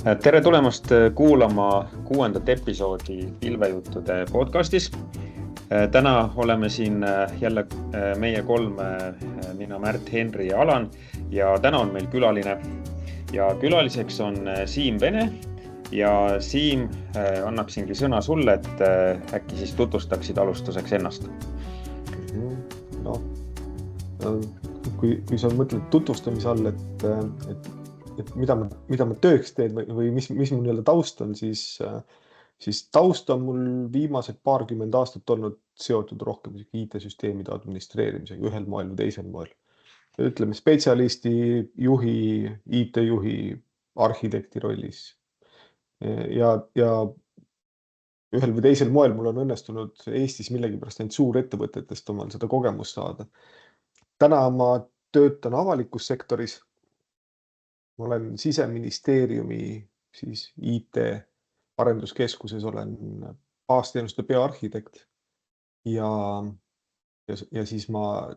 Tere tulemast kuulama 6. episoodi Pilvejuttude podcastis. Täna oleme siin jälle meie kolm, mina, Märt, Henri ja Alan, ja täna on meil külaline. Ja külaliseks on Siim Vene ja Siim, annaksingi sõna sulle, et äkki siis tutvustaksid alustuseks ennast. No, kui sa mõtled tutvustamise all, et mida ma tööks teen või mis mu nii-öelda taust on, siis taust on mul viimased paarkümmend aastat olnud seotud rohkem IT-süsteemide administreerimisega ühel moel või teisel moel. Ütleme spetsialisti, juhi, IT-juhi, arhitekti rollis. Ja ühel või teisel moel mul on õnnestunud Eestis millegipärast ainult suurettevõtetest omal seda kogemust saada. Täna ma töötan avalikus sektoris. Ma olen Siseministeeriumi siis IT-arenduskeskuses, olen baasteenuste peaarhitekt ja siis ma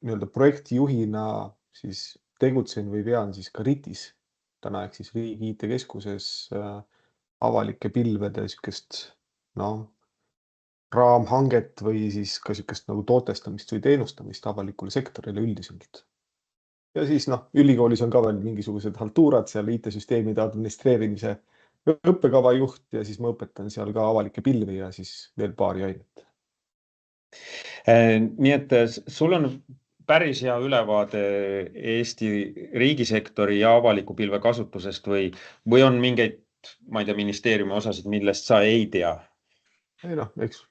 nii-öelda projektijuhina siis tegutsen või vean siis ka RIT-is täna ehk siis Riigi IT-keskuses avalike pilvede sükest raamhanget või siis ka sükest nagu tootestamist või teenustamist avalikule sektorile üldiselt. Ja siis ülikoolis on ka veel mingisugused haltuurad seal IT-süsteemide administreerimise õppekava juht ja siis ma õpetan seal ka avalikke pilvi ja siis veel paari ainet. Nii et sul on päris hea ülevaade Eesti riigisektori ja avaliku pilve kasutusest või on mingeid, ma ei tea, ministeeriumi osasid, millest sa ei tea? Ei eks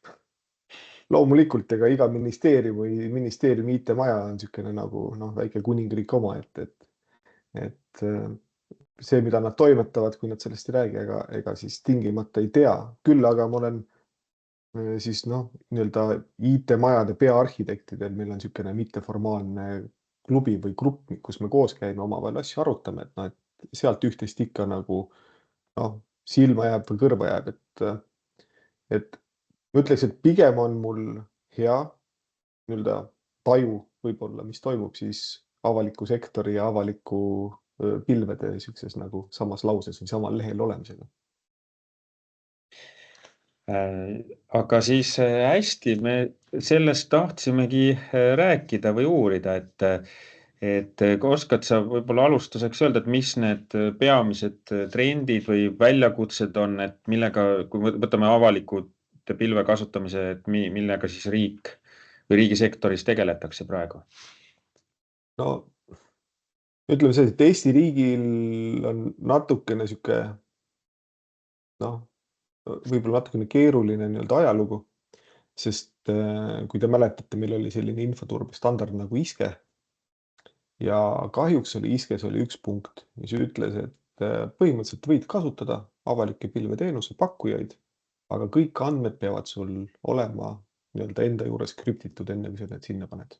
loomulikult ega iga ministeerium või ministeeriumi IT-maja on niisugune nagu väike kuningriik oma, et see, mida nad toimetavad, kui nad sellest ei räägi, ega siis tingimata ei tea. Küll aga ma olen siis nii-öelda IT-majade peaarhitektidel, meil on niisugune mitteformaalne klubi või grupp, kus me koos käime, omavahel asju arutame, et sealt üht-teist ikka nagu silma jääb või kõrva jääb, et ma ütleks, et pigem on mul hea nii-öelda taju võib-olla, mis toimub siis avaliku sektori ja avaliku pilvede niisuguses nagu samas lauses või samal lehel olemisega. Aga siis hästi, me sellest tahtsimegi rääkida või uurida, et oskad sa võib-olla alustuseks öelda, et mis need peamised trendid või väljakutsed on, et millega, kui võtame avaliku pilve kasutamise, et millega siis riik või riigisektoris tegeletakse praegu? No ütleme see, et Eesti riigil on natukene sihuke, võib-olla natukene keeruline nii-öelda ajalugu, sest kui te mäletate, meil oli selline infoturbe standard nagu ISKE ja kahjuks oli ISKEs oli üks punkt, mis ütles, et põhimõtteliselt võid kasutada avalikke pilveteenuse pakkujaid, aga kõik andmed peavad sul olema nii-öelda enda juures krüptitud, enne kui sa need sinna paned.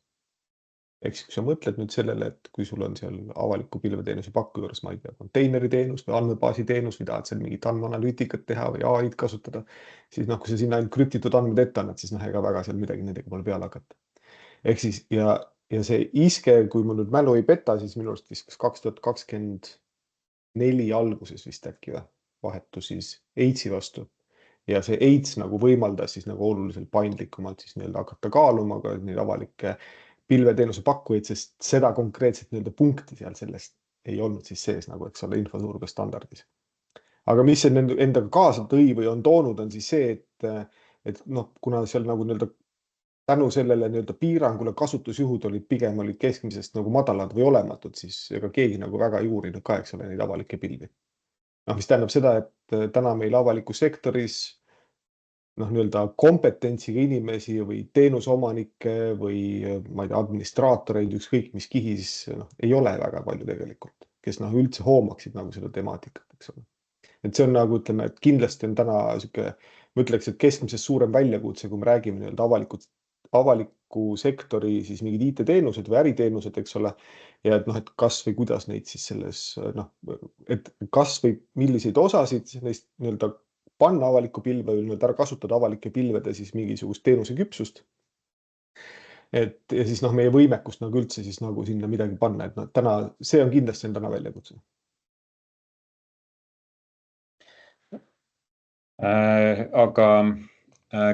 Ehk siis, kui sa mõtled nüüd sellele, et kui sul on seal avaliku pilveteenuse pakku juures, ma ei tea, konteineriteenus või andmebaasiteenus või tahad seal mingit andmeanalüütikat teha või AI-d kasutada, siis kui sa sinna ainult krüptitud andmed ette annad, siis ega väga seal midagi nendega pole peale hakata. Ehk siis, ja see ISKE, kui ma nüüd mälu ei peta, siis minu arust vist 2024 alguses vist äkki vahetus siis AIDS-i vastu. Ja see AIDS nagu võimaldas siis nagu oluliselt paindlikumalt siis nii-öelda hakata kaaluma ka neid avalikke pilveteenuse pakkujaid, sest seda konkreetset nii-öelda punkti seal sellest ei olnud siis sees nagu, eks ole, infoturbe standardis. Aga mis see endaga kaasa tõi või on toonud, on siis see, et kuna seal nagu nii-öelda tänu sellele nii-öelda piirangule kasutusjuhud olid keskmisest nagu madalad või olematud, siis ega keegi nagu väga ei uurinud ka, eks ole, neid avalikke pilvi. Mis tähendab seda, et täna meil avalikus sektoris nii-öelda kompetentsiga inimesi või teenuseomanikke või ma ei tea, administraatoreid, ükskõik mis kihis ei ole väga palju tegelikult, kes üldse hoomaksid nagu seda temaatikat, eks ole. Et see on nagu, ütleme, et kindlasti on täna sihuke, ma ütleks, et keskmisest suurem väljakutse, kui me räägime nii-öelda avaliku sektori siis mingid IT-teenused või äriteenused, eks ole. Ja et kas või kuidas neid siis selles, et kas või milliseid osasid neist nii-öelda panna avalikku pilve või nüüd ära kasutada avalike pilvede siis mingisugust teenuse küpsust. Ja siis meie võimekust nagu üldse siis nagu sinna midagi panna, et täna, see on kindlasti täna väljakutse. Aga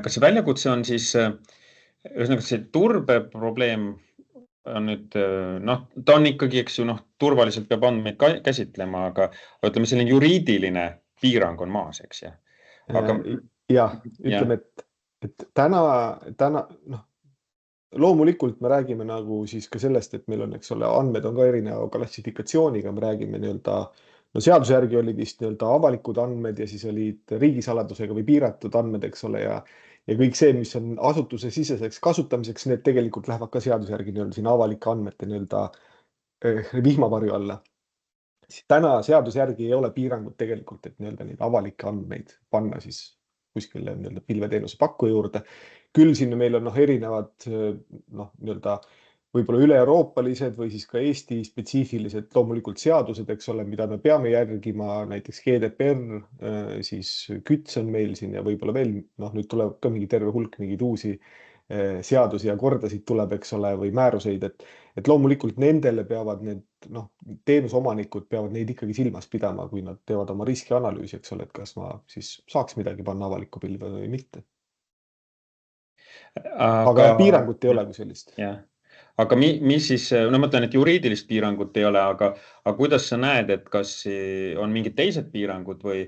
kas see väljakutse on siis, ühesõnaga see turbeprobleem on nüüd, noh, ta on ikkagi, eks ju, noh, turvaliselt peab andmeid käsitlema, aga ütleme, selline juriidiline piirang on maas, eks ju. Aga Jah, jah, ütleme, et täna, noh, loomulikult me räägime nagu siis ka sellest, et meil on, eks ole, andmed on ka erineva klassifikatsiooniga, me räägime nii-öelda, no seaduse järgi oli vist nii-öelda avalikud andmed ja siis olid riigisaladusega või piiratud andmed, eks ole, ja kõik see, mis on asutuse siseseks kasutamiseks, need tegelikult lähevad ka seaduse järgi nii-öelda siin avalike andmete nii-öelda vihmavarju alla. Täna seaduse järgi ei ole piirangut tegelikult, et nii-öelda neid avalikke andmeid panna siis kuskile nii-öelda pilveteenuse pakkuja juurde. Küll siin meil on erinevad nii-öelda võib-olla üle-euroopalised või siis ka Eesti spetsiifilised loomulikult seadused, eks ole, mida me peame järgima, näiteks GDPR, siis KÜTS on meil siin ja võib-olla veel, nüüd tuleb ka mingi terve hulk mingeid uusi seadusi ja kordasid tuleb, eks ole, või määruseid, et loomulikult nendele peavad need, teenuseomanikud peavad neid ikkagi silmas pidama, kui nad teevad oma riskianalüüsi, eks ole, et kas ma siis saaks midagi panna avalikku pilve või mitte. Aga piirangut ei ole kui sellist. Jah. Aga mis siis, no ma mõtlen, et juriidilist piirangut ei ole, aga kuidas sa näed, et kas on mingid teised piirangud või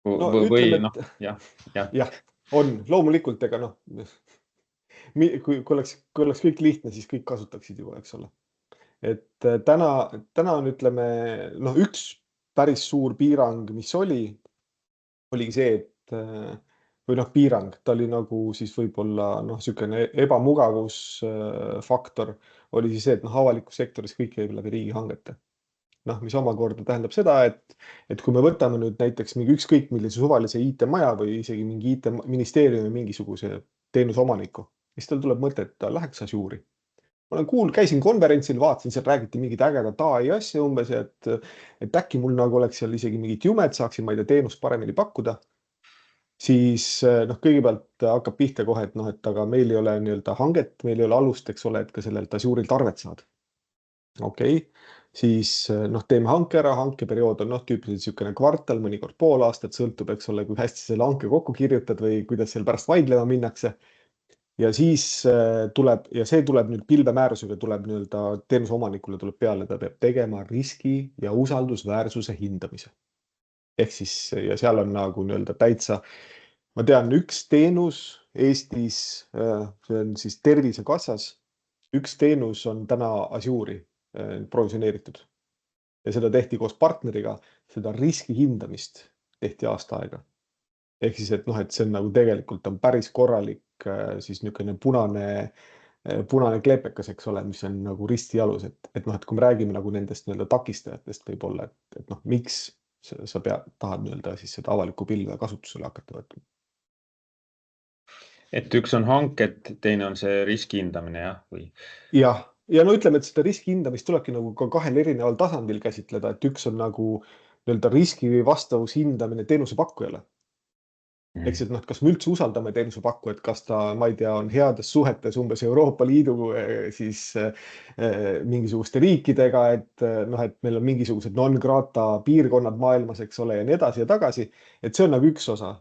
ütleme, noh, jah. Jah, on loomulikult, ega kui oleks kõik lihtne, siis kõik kasutaksid juba, eks ole. Et täna on, ütleme, üks päris suur piirang, mis oligi see, et või piirang, ta oli nagu siis võib-olla niisugune ebamugavusfaktor oli siis see, et avalikus sektoris kõik käib läbi riigihangete. Mis omakorda tähendab seda, et kui me võtame nüüd näiteks mingi ükskõik millise suvalise IT-maja või isegi mingi IT-ministeeriumi mingisuguse teenuse omaniku, siis tal tuleb mõte, et ta läheks Azure'i. Ma käisin konverentsil, vaatasin, seal räägiti mingit ägedat AI asja umbes, et äkki mul nagu oleks seal isegi mingit jumet, saaksin, ma ei tea, teenust paremini pakkuda. Siis kõigepealt hakkab pihta kohe, et aga meil ei ole nii-öelda hanget, meil ei ole alust, eks ole, et ka sellelt Azure'ilt arvet saada. Okei, siis teeme hanke ära, hankeperiood on tüüpiliselt niisugune kvartal, mõnikord pool aastat, sõltub, eks ole, kui hästi selle hanke kokku kirjutad või kuidas seal pärast vaidlema minnakse. Ja siis tuleb, ja see tuleb nüüd pilvemäärusega tuleb nii-öelda teenuse omanikule tuleb peale, ta peab tegema riski ja usaldusväärsuse hindamise. Ehk siis, ja seal on nagu nii-öelda täitsa, ma tean, üks teenus Eestis, see on siis Tervisekassas, üks teenus on täna Azure'i provisioneeritud. Ja seda tehti koos partneriga, seda riski hindamist tehti aasta aega. Ehk siis, et see on nagu tegelikult on päris korralik siis niisugune punane kleepekas, eks ole, mis on nagu ristialus, et kui me räägime nagu nendest nii-öelda takistajatest võib-olla, et miks sa tahad nii-öelda siis seda avalikku pilve kasutusele hakata võtma. Et üks on hanked, teine on see riski hindamine, jah? Jah, ja ütleme, et seda riski hindamist tulebki nagu ka kahel erineval tasandil käsitleda, et üks on nagu nii-öelda riski vastavushindamine teenusepakkujale. Eks, et kas me üldse usaldame teenusepakkujat, kas ta, ma ei tea, on heades suhetes umbes Euroopa Liidu siis mingisuguste riikidega, et meil on mingisugused non-grata piirkonnad maailmas, eks ole, ja nii edasi ja tagasi. Et see on nagu üks osa.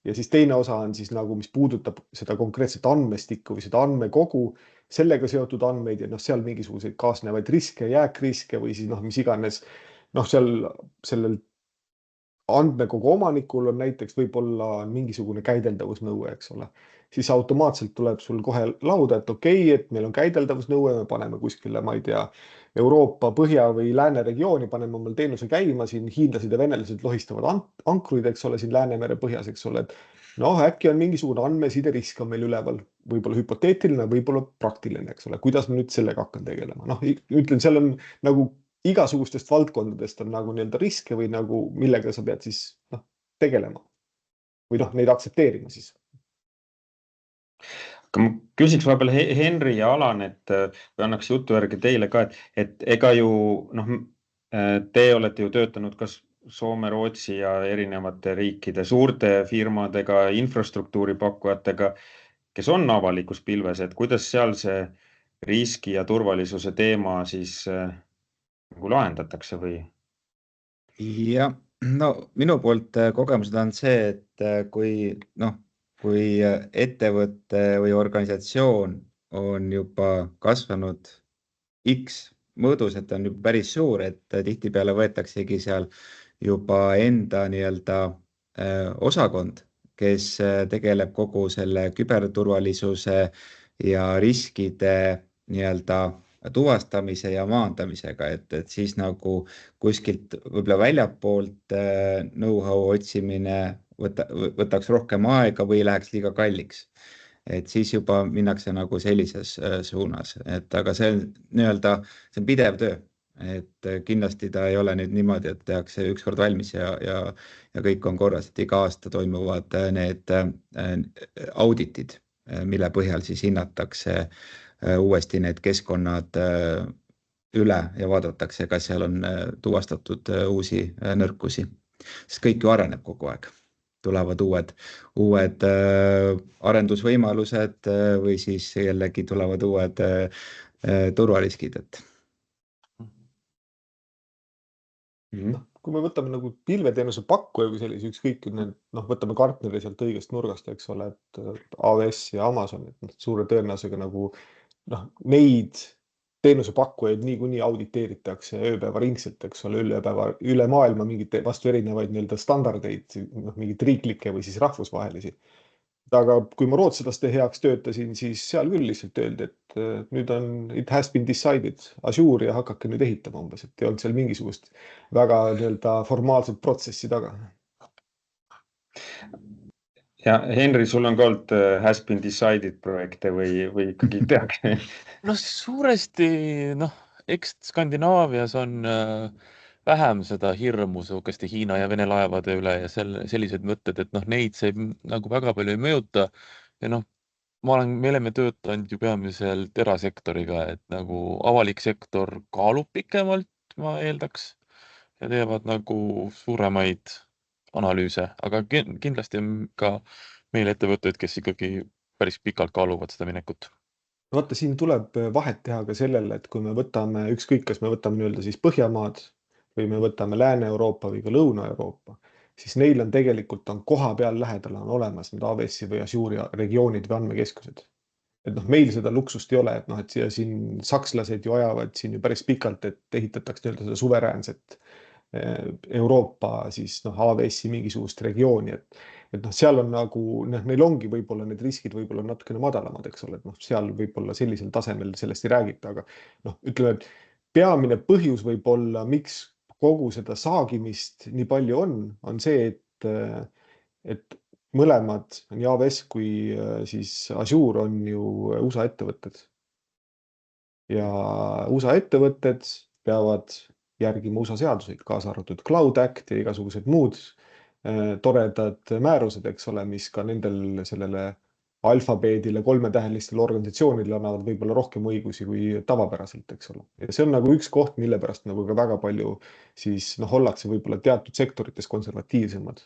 Ja siis teine osa on siis nagu, mis puudutab seda konkreetset andmestikku või seda andmekogu, sellega seotud andmeid ja seal mingisuguseid kaasnevaid riske, jääkriske või siis mis iganes, sellel andmekogu omanikul on näiteks võib-olla mingisugune käideldavusnõue, eks ole, siis automaatselt tuleb sul kohe lauda, et okei, et meil on käideldavusnõue, me paneme kuskile, ma ei tea, Euroopa põhja või lääne regiooni, paneme omal teenuse käima, siin hiinlased ja venelased lohistavad ankruid, eks ole, siin Läänemere põhjas, eks ole, et äkki on mingisugune andmesiderisk on meil üleval, võib-olla hüpoteetiline, võib-olla praktiline, eks ole, kuidas ma nüüd sellega hakkan tegelema. Ütlen, seal on nagu igasugustest valdkondadest on nagu nii-öelda riske või nagu millega sa pead siis tegelema või neid aktsepteerima siis. Aga ma küsiks vahepeal Henri ja Alan, et või annaks jutu järgi teile ka, et ega ju te olete ju töötanud kas Soome, Rootsi ja erinevate riikide suurte firmadega, infrastruktuuri pakkujatega, kes on avalikus pilves, et kuidas seal see riski ja turvalisuse teema siis nagu lahendatakse või? Ja no minu poolt kogemused on see, et kui ettevõte või organisatsioon on juba kasvanud X mõõdus, et on juba päris suur, et tihtipeale võetaksegi seal juba enda nii-öelda osakond, kes tegeleb kogu selle küberturvalisuse ja riskide nii-öelda tuvastamise ja maandamisega, et siis nagu kuskilt võib-olla väljapoolt know-how otsimine võtaks rohkem aega või läheks liiga kalliks. Et siis juba minnakse nagu sellises suunas, et aga see on nii-öelda, see on pidev töö, et kindlasti ta ei ole nüüd niimoodi, et tehakse ükskord valmis ja kõik on korras, et iga aasta toimuvad need auditid, mille põhjal siis hinnatakse uuesti need keskkonnad üle ja vaadatakse, kas seal on tuvastatud uusi nõrkusi, sest kõik ju areneb kogu aeg. Tulevad uued arendusvõimalused või siis jällegi tulevad uued turvariskid, et. Kui me võtame nagu pilveteenuse pakkuja või sellise ükskõik, võtame Gartneri sealt õigest nurgast, eks ole, et AWS ja Amazon, et suure tõenäosusega nagu neid teenusepakkujaid niikuinii auditeeritakse ööpäevaringselt, eks ole, üle maailma mingite vastu erinevaid nii-öelda standardeid, mingid riiklikke või siis rahvusvahelisi. Aga kui ma rootsalaste heaks töötasin, siis seal küll lihtsalt öeldi, et nüüd on it has been decided Azure ja hakake nüüd ehitama umbes, et ei olnud seal mingisugust väga nii-öelda formaalset protsessi taga. Ja Henri, sul on ka olnud has been decided projekte või ikkagi tehakse? No suuresti, eks Skandinaavias on vähem seda hirmu sihukeste Hiina ja Vene laevade üle ja sellised mõtted, et neid see nagu väga palju ei mõjuta. Ja me oleme töötanud ju peamiselt erasektoriga, et nagu avalik sektor kaalub pikemalt, ma eeldaks, ja teevad nagu suuremaid analüüse, aga kindlasti on ka meil ettevõtteid, kes ikkagi päris pikalt kaaluvad seda minekut. Vaata, siin tuleb vahet teha ka sellele, et kui me võtame ükskõik, kas me võtame nii-öelda siis Põhjamaad või me võtame Lääne-Euroopa või ka Lõuna-Euroopa, siis neil on tegelikult koha peal lähedal on olemas need AWS-i või Azure'i regioonid või andmekeskused. Et meil seda luksust ei ole, et siin sakslased ju ajavad siin ju päris pikalt, et ehitatakse nii-öelda seda suveräänset Euroopa siis AWS-i mingisugust regiooni, et seal on nagu, neil ongi võib-olla need riskid võib-olla natukene madalamad, eks ole, et seal võib-olla sellisel tasemel sellest ei räägita, aga ütleme, et peamine põhjus võib-olla, miks kogu seda saagimist nii palju on see, et mõlemad, nii AWS kui siis Azure on ju USA ettevõtted. Ja USA ettevõtted peavad järgima USA seaduseid, kaasa arvatud Cloud Act ja igasugused muud toredad määrused, eks ole, mis ka nendel sellele alfabeedile 3-tähelistele organisatsioonidele annavad võib-olla rohkem õigusi kui tavapäraselt, eks ole. Ja see on nagu üks koht, mille pärast nagu ka väga palju siis ollakse võib-olla teatud sektorites konservatiivsemad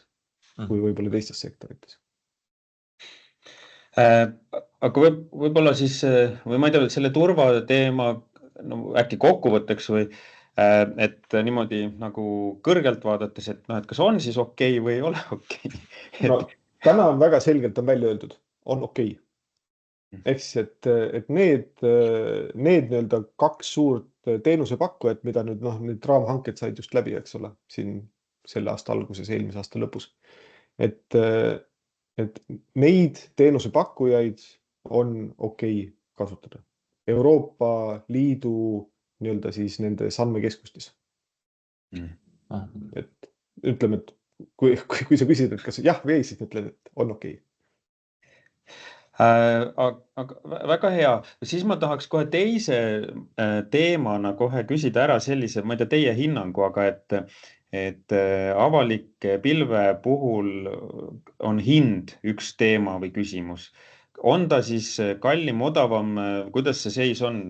kui võib-olla teistes sektorites. Aga võib-olla siis, või ma ei tea, selle turvateema äkki kokkuvõtteks või et niimoodi nagu kõrgelt vaadates, et kas on siis okei või ei ole okei? Täna on väga selgelt on välja öeldud, on okei. Ehk siis, et need nii-öelda 2 suurt teenusepakkujat, mida nüüd raamhanked said just läbi, eks ole, siin selle aasta alguses, eelmise aasta lõpus. Et neid teenusepakkujaid on okei kasutada. Euroopa Liidu nii-öelda siis nendes andmekeskustes. Et ütleme, et kui sa küsid, et kas jah või ei, siis ütled, et on okei. Aga väga hea. Siis ma tahaks kohe teise teemana kohe küsida ära sellise, ma ei tea, teie hinnangu, aga et avalike pilve puhul on hind üks teema või küsimus. On ta siis kallim, odavam, kuidas see seis on?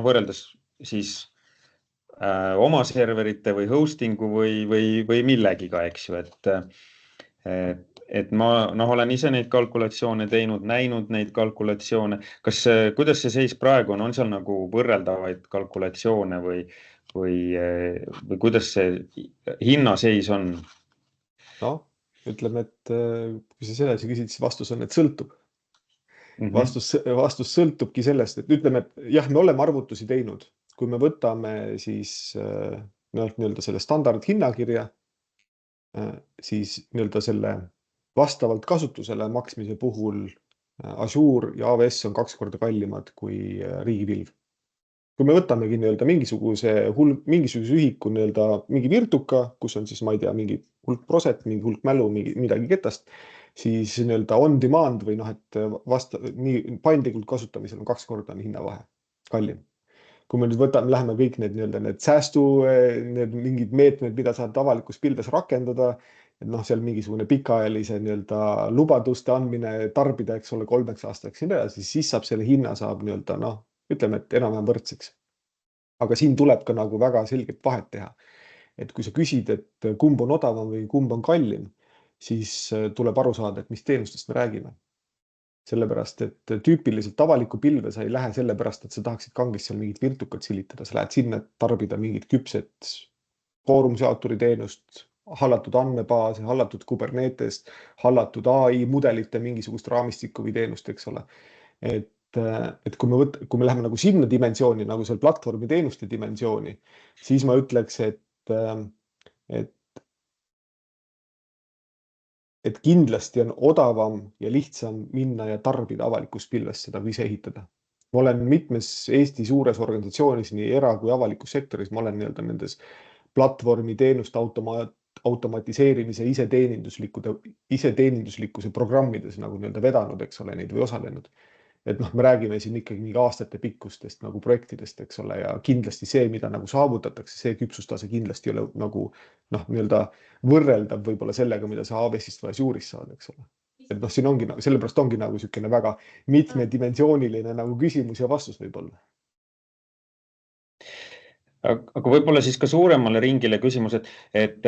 Võrreldes siis oma serverite või hostingu või millegiga, eks ju, Et ma olen ise neid kalkulatsioone teinud, näinud neid kalkulatsioone. Kuidas see seis praegu on seal nagu võrreldavaid kalkulatsioone või kuidas see hinnaseis on? Noh, ütleme, et kui sa sedasi küsid, siis vastus on, et sõltub. Vastus sõltubki sellest, et ütleme, et jah, me oleme arvutusi teinud. Kui me võtame siis nii-öelda selle standard hinnakirja, siis nii-öelda selle vastavalt kasutusele maksmise puhul Azure ja AWS on 2 korda kallimad kui riigipilv. Kui me võtamegi nii-öelda mingisuguse ühiku nii-öelda mingi virtuka, kus on siis, ma ei tea, mingi hulk proset, mingi hulk mälu, midagi ketast, siis nii-öelda on demand või et nii paindlikult kasutamisel on 2 korda hinnavahe kallim. Kui me nüüd läheme kõik need säästu, need mingid meetmed, mida saad avalikus pilves rakendada, et seal mingisugune pikaajalise nii-öelda lubaduste andmine tarbida, eks ole, 3 aastaks ja siis saab selle hinna saab nii-öelda ütleme, et enam-vähem võrdseks. Aga siin tuleb ka nagu väga selget vahet teha. Et kui sa küsid, et kumb on odavam või kumb on kallim, siis tuleb aru saada, et mis teenustest me räägime. Sellepärast, et tüüpiliselt avaliku pilve sa ei lähe sellepärast, et sa tahaksid kangist seal mingit virtukat silitada. Sa lähed sinna, et tarbida mingit küpset foorumseaaturi teenust, hallatud andmebaase, hallatud Kubernetest, hallatud AI mudelite mingisugust raamistikku või teenust, eks ole. Et kui me läheme nagu sinna dimensiooni, nagu seal platvormi teenuste dimensiooni, siis ma ütleks, et kindlasti on odavam ja lihtsam minna ja tarbida avalikus pilves seda või ise ehitada. Ma olen mitmes Eesti suures organisatsioonis, nii era- kui avalikus sektoris, ma olen nii-öelda nendes platvormi teenuste automatiseerimise iseteeninduslikkuse programmides nagu nii-öelda vedanud, eks ole, neid või osalenud. Et me räägime siin ikkagi mingi aastate pikkustest nagu projektidest, eks ole, ja kindlasti see, mida nagu saavutatakse, see küpsustase kindlasti ei ole nagu nii-öelda võrreldav võib-olla sellega, mida sa AWS-ist või Azure'ist saad, eks ole. Et siin ongi, sellepärast ongi nagu selline väga mitmedimensiooniline nagu küsimus ja vastus võib-olla. Aga võib-olla siis ka suuremale ringile küsimus, et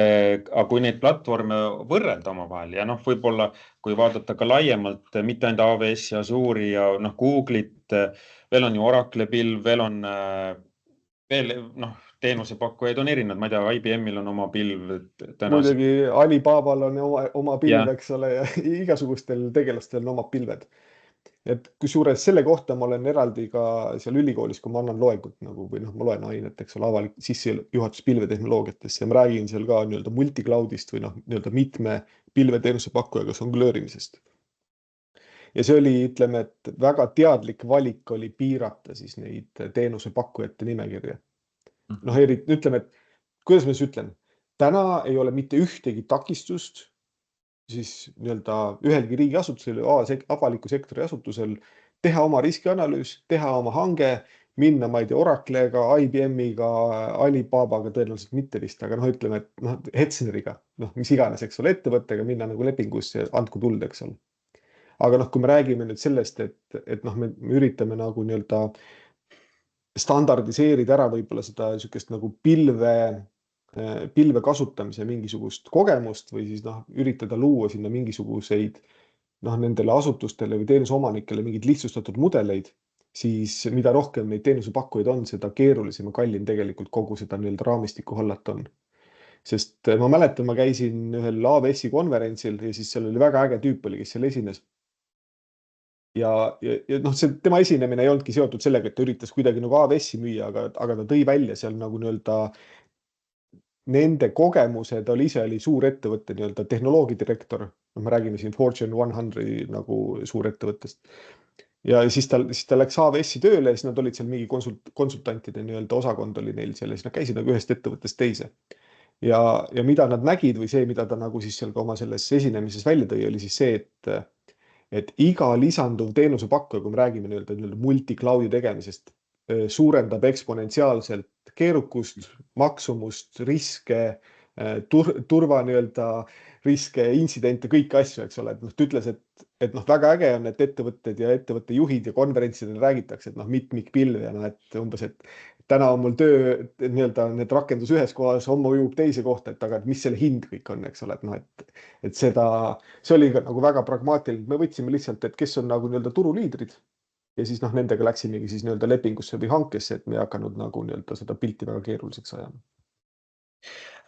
kui neid platvorme võrrelda omavahel ja võib-olla kui vaadata ka laiemalt, mitte ainult AWS ja Azure'i ja Google'it, veel on ju Oracle pilv, veel on teenusepakkujaid on erinevad, ma ei tea, IBM-il on oma pilv. Muidugi Alibabal on oma pilv, eks ole, ja igasugustel tegelastel on oma pilved. Et kusjuures selle kohta ma olen eraldi ka seal ülikoolis, kui ma annan loengut või ma loen ainet, eks ole, avalik sissejuhatus pilvetehnoloogiatesse ja ma räägin seal ka nii-öelda multicloudist või nii-öelda mitme pilveteenuse pakkujaga jonglöörimisest. Ja see oli, ütleme, et väga teadlik valik oli piirata siis neid teenusepakkujate nimekirja. Ütleme, et kuidas ma siis ütlen, täna ei ole mitte ühtegi takistust siis nii-öelda ühelgi riigiasutusel ja avaliku sektori asutusel teha oma riskianalüüs, teha oma hange, minna, ma ei tea, Oracle'ga, IBM-iga, Alibabaga tõenäoliselt mitte vist, aga ütleme, et Hetzneriga, mis iganes, eks ole, ettevõttega minna nagu lepingusse, andku tuld, eks ole. Aga kui me räägime nüüd sellest, et me üritame nagu nii-öelda standardiseerida ära võib-olla seda niisugust nagu pilve kasutamise mingisugust kogemust või siis üritada luua sinna mingisuguseid nendele asutustele või teenuseomanikele mingid lihtsustatud mudeleid, siis mida rohkem neid teenusepakkujaid on, seda keerulisem ja kallim tegelikult kogu seda nii-öelda raamistikku hallata on. Sest ma mäletan, ma käisin ühel AWS-i konverentsil ja siis seal oli väga äge tüüp oli, kes seal esines. Ja tema esinemine ei olnudki seotud sellega, et ta üritas kuidagi nagu AWS-i müüa, aga ta tõi välja seal nagu nii-öelda nende kogemused ise oli suur ettevõtte nii-öelda tehnoloogiadirektor. Me räägime siin Fortune 100 nagu suurettevõttest. Ja siis ta läks AWS-i tööle ja siis nad olid seal mingi konsultantide nii-öelda osakond oli neil seal ja siis nad käisid nagu ühest ettevõttest teise. Ja mida nad nägid või see, mida ta nagu siis seal ka oma selles esinemises välja tõi, oli siis see, et iga lisanduv teenusepakkuja, kui me räägime nii-öelda multicloudi tegemisest, suurendab eksponentsiaalselt keerukust, maksumust, riske, turva nii-öelda riske, intsidente, kõiki asju, eks ole. Ta ütles, et väga äge on, et ettevõtted ja ettevõtte juhid ja konverentsidel räägitakse, et mitmikpilv ja et umbes, et täna on mul töö nii-öelda need rakendus ühes kohas, homme ujub teise kohta, et aga et mis selle hind kõik on, eks ole, et noh, et see oli ka nagu väga pragmaatiline. Me võtsime lihtsalt, et kes on nagu nii-öelda turuliidrid ja siis noh, nendega läksimegi siis nii-öelda lepingusse või hankesse, et me ei hakanud nagu nii-öelda seda pilti väga keeruliseks ajama.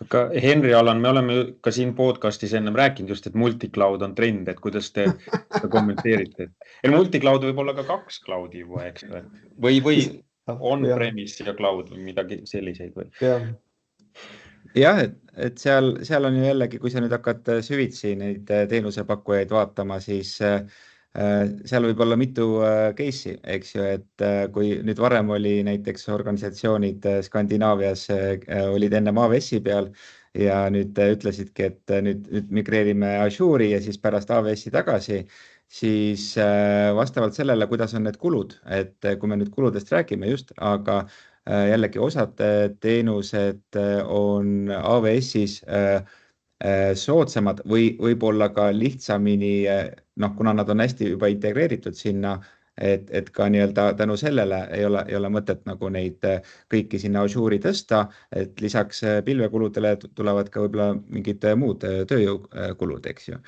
Aga Henri, Alan, me oleme ka siin podcastis ennem rääkinud just, et multicloud on trend, et kuidas te seda kommenteerite? Multicloud võib olla ka 2 cloud'i juba, eks või on-premise ja cloud või midagi selliseid või? Jah, et seal on ju jällegi, kui sa nüüd hakkad süvitsi neid teenusepakkujaid vaatama, siis seal võib olla mitu case'i, eks ju, et kui nüüd varem oli näiteks organisatsioonid Skandinaavias olid enne AWS-i peal ja nüüd ütlesidki, et nüüd migreerime Azure'i ja siis pärast AWS-i tagasi, siis vastavalt sellele, kuidas on need kulud, et kui me nüüd kuludest räägime just, aga jällegi osad teenused on AWS-is soodsamad või võib-olla ka lihtsamini, kuna nad on hästi juba integreeritud sinna, et ka nii-öelda tänu sellele ei ole mõtet nagu neid kõiki sinna Azure'i tõsta, et lisaks pilvekuludele tulevad ka võib-olla mingid muud tööjõukulud, eks ju.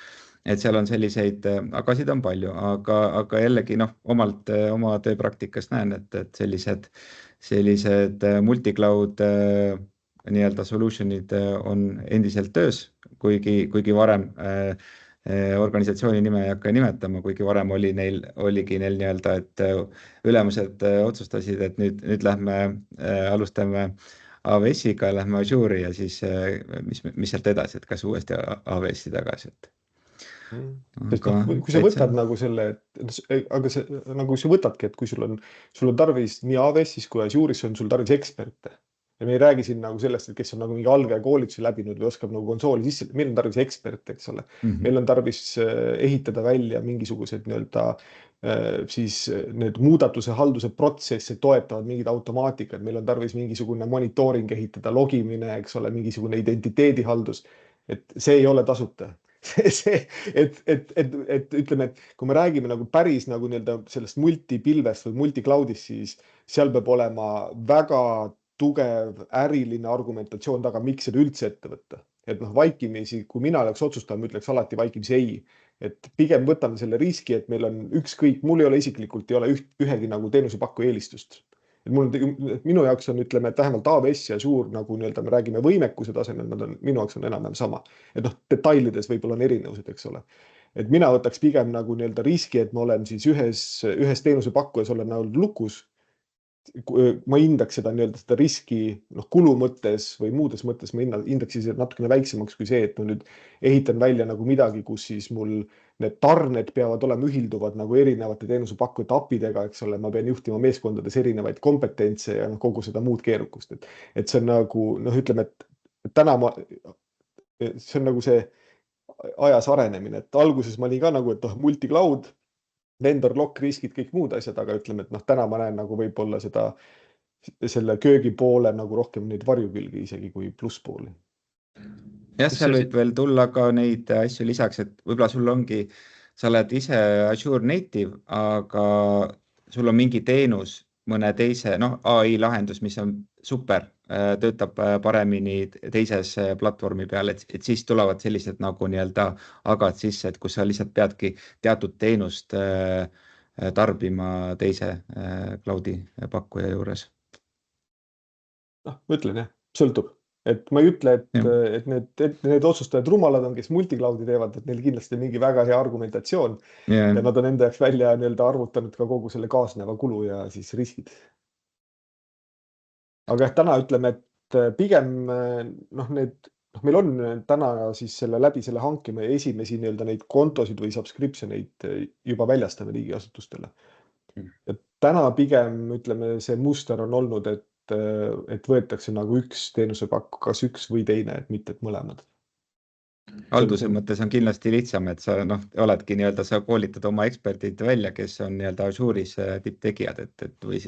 Et seal on selliseid, agasid on palju, aga jällegi oma tööpraktikast näen, et sellised multicloud nii-öelda solution'id on endiselt töös, kuigi varem organisatsiooni nime ei hakka nimetama, kuigi varem oligi neil nii-öelda, et ülemused otsustasid, et nüüd alustame AWS-iga, lähme Azure'i ja siis mis sealt edasi, et kas uuesti AWS-i tagasi, et kui sa võtad nagu selle, aga see nagu sa võtadki, et kui sul on tarvis nii AWS-is kui Azure'is on sul tarvis eksperte ja me ei räägi siin nagu sellest, et kes on nagu mingi algaja koolitusi läbinud või oskab nagu konsooli sisse, meil on tarvis eksperte, eks ole. Meil on tarvis ehitada välja mingisugused nii-öelda siis need muudatuse halduse protsesse toetavad mingid automaatikad, meil on tarvis mingisugune monitooring ehitada, logimine, eks ole, mingisugune identiteedihaldus, et see ei ole tasuta. Et ütleme, et kui me räägime nagu päris nagu nii-öelda sellest multipilvest või multicloudist, siis seal peab olema väga tugev äriline argumentatsioon taga, miks seda üldse ette võtta. Et vaikimisi, kui mina oleks otsustanud, ütleks alati vaikimisi ei. Et pigem võtame selle riski, et meil on ükskõik, mul ei ole isiklikult ei ole ühegi nagu teenusepakku eelistust. Et minu jaoks on, ütleme, et vähemalt AWS ja Azure, nagu nii-öelda me räägime võimekuse tasemel, minu jaoks on enam-vähem sama. Et detailides võib-olla on erinevused, eks ole. Et mina võtaks pigem nagu nii-öelda riski, et ma olen siis ühes teenusepakkujas olen nagu lukus. Ma hindaks seda nii-öelda seda riski kulu mõttes või muudes mõttes, ma hindaks siis natukene väiksemaks kui see, et ma nüüd ehitan välja nagu midagi, kus siis mul need tarned peavad olema ühilduvad nagu erinevate teenusepakkujate API-dega, eks ole, ma pean juhtima meeskondades erinevaid kompetentse ja kogu seda muud keerukust. Et see on nagu, ütleme, et täna see on nagu see ajas arenemine, et alguses ma olin ka nagu, et multicloud, vendor lock riskid, kõik muud asjad, aga ütleme, et täna ma näen nagu võib-olla selle köögi poole nagu rohkem neid varjukülgi isegi kui plusspooli. Jah, seal võib veel tulla ka neid asju lisaks, et võib-olla sul ongi, sa oled ise Azure native, aga sul on mingi teenus, mõne teise, AI lahendus, mis on super, töötab paremini teises platvormi peal, et siis tulevad sellised nagu nii-öelda agad sisse, et kus sa lihtsalt peadki teatud teenust tarbima teise cloudi pakkuja juures. Ma ütlen jah, sõltub. Et ma ei ütle, et need otsustajad rumalad on, kes multicloudi teevad, et neil kindlasti mingi väga hea argumentatsioon ja nad on enda jaoks välja nii-öelda arvutanud ka kogu selle kaasneva kulu ja siis riskid. Aga täna ütleme, et pigem meil on täna siis läbi selle hanke me esimesi nii-öelda neid kontosid või subscriptioneid juba väljastame riigiasutustele. Et täna pigem ütleme, see muster on olnud, et võetakse nagu üks teenusepakk, kas üks või teine, et mitte et mõlemad. Halduse mõttes on kindlasti lihtsam, et sa oledki nii-öelda, sa koolitad oma eksperdid välja, kes on nii-öelda Azure'is tipptegijad, või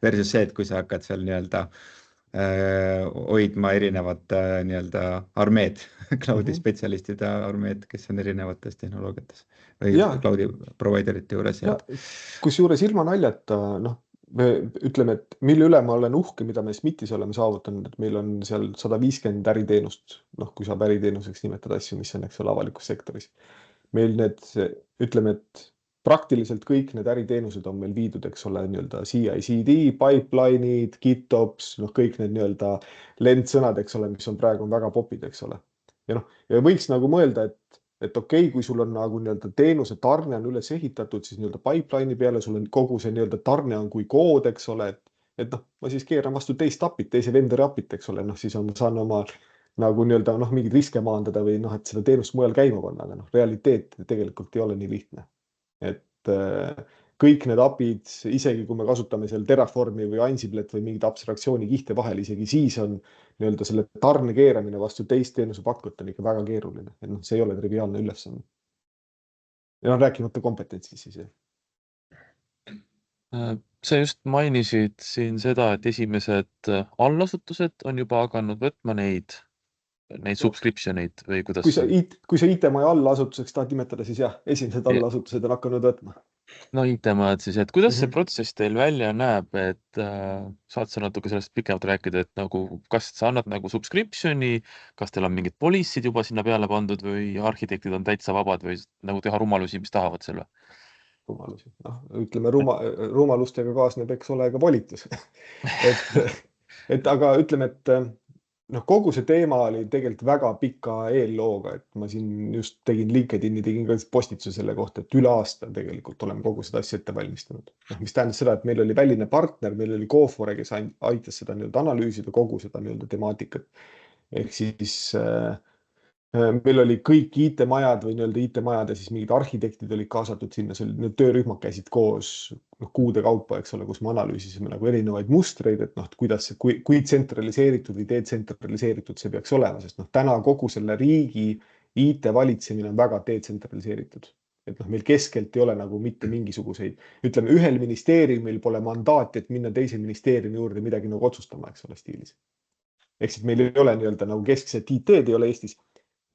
versus see, et kui sa hakkad seal nii-öelda hoidma erinevat nii-öelda armeed, cloudi spetsialistide armeed, kes on erinevates tehnoloogiates või cloudi providerite juures. Kusjuures ilma naljata, ütleme, et mille üle ma olen uhke, mida me SMIT-is oleme saavutanud, et meil on seal 150 äriteenust, kui saab äriteenuseks nimetada asju, mis on, eks ole, avalikus sektoris. Meil need, ütleme, et praktiliselt kõik need äriteenused on meil viidud, eks ole, nii-öelda CI/CD, pipeline'id, GitOps, kõik need nii-öelda lendsõnad, eks ole, mis on praegu väga popid, eks ole. Ja võiks nagu mõelda, et okei, kui sul on nagu nii-öelda teenuse tarne on üles ehitatud, siis nii-öelda pipeline'i peale sul on kogu see nii-öelda tarne on kui kood, eks ole, et ma siis keeran vastu teist apit, teise vendori apit, eks ole, siis saan oma nagu nii-öelda mingeid riske maandada või et seda teenust mujal käima panna, aga realiteet tegelikult ei ole nii lihtne. Et kõik need apid, isegi kui me kasutame seal Terraformi või Ansiblet või mingid abstraktsiooni kihte vahel, isegi siis on nii-öelda selle tarne keeramine vastu teist teenuse pakkujat on ikka väga keeruline. Et see ei ole triviaalne ülesanne. Ja rääkimata kompetentsi siis. Sa just mainisid siin seda, et esimesed allasutused on juba hakanud võtma neid subscription'eid või kuidas? Kui sa IT-maja allasutuseks tahad nimetada, siis jah, esimesed allasutused on hakanud võtma. No IT-majad siis, et kuidas see protsess teil välja näeb, et saad sa natuke sellest pikemalt rääkida, et nagu kas sa annad nagu subscription'i, kas teil on mingid poliisid juba sinna peale pandud või arhitektid on täitsa vabad või nagu teha rumalusi, mis tahavad selle? Rumalusi. Ütleme, rumalustega kaasneb, eks ole, ka volitus. Aga ütleme, et kogu see teema oli tegelikult väga pika eellooga, et ma siin just tegin LinkedIni, tegin ka postituse selle kohta, et üle aasta tegelikult oleme kogu seda asja ette valmistanud. Mis tähendas seda, et meil oli väline partner, meil oli Cofore, kes aitas seda nii-öelda analüüsida, kogu seda nii-öelda temaatikat. Ehk siis meil oli kõik IT-majad või nii-öelda IT-majad ja siis mingid arhitektid olid kaasatud sinna, need töörühmad käisid koos kuude kaupa, eks ole, kus me analüüsisime nagu erinevaid mustreid, et kuidas, kui tsentraliseeritud või detsentraliseeritud see peaks olema, sest täna kogu selle riigi IT-valitsemine on väga detsentraliseeritud. Et meil keskelt ei ole nagu mitte mingisuguseid, ütleme, ühel ministeeriumil pole mandaati, et minna teise ministeeriumi juurde midagi nagu otsustama, eks ole, stiilis. Ehk siis meil ei ole nii-öelda nagu keskset IT-d ei ole Eestis.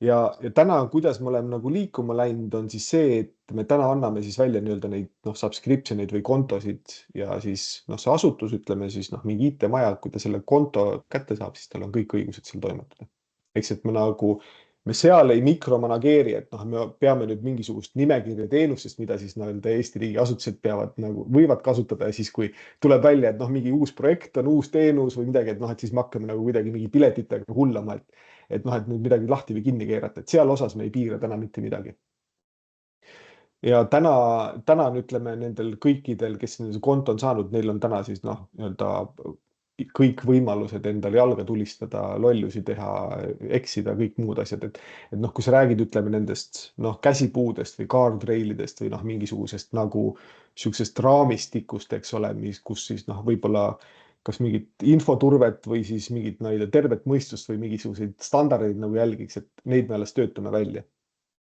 Ja täna, kuidas me oleme nagu liikuma läinud, on siis see, et me täna anname siis välja nii-öelda neid subscription'id või kontosid ja siis see asutus, ütleme siis mingi IT-maja, kui ta selle konto kätte saab, siis tal on kõik õigused seal toimetada. Eks, et me seal ei mikromanageeri, et me peame nüüd mingisugust nimekirja teenustest, mida siis Eesti riigi asutused võivad kasutada ja siis, kui tuleb välja, et mingi uus projekt on uus teenus või midagi, et siis me hakkame nagu kuidagi mingi piletitega hullama, et nüüd midagi lahti või kinni keerata, et seal osas me ei piira täna mitte midagi. Ja täna on, ütleme, nendel kõikidel, kes konto on saanud, neil on täna siis nii-öelda kõik võimalused endale jalga tulistada, lollusi teha, eksida, kõik muud asjad. Et kui sa räägid, ütleme, nendest käsipuudest või guardrailidest või mingisugusest nagu sellisest raamistikust, eks ole, kus siis võib-olla kas mingit infoturvet või siis mingit tervet mõistust või mingisuguseid standardeid nagu jälgiks, et neid me alles töötame välja.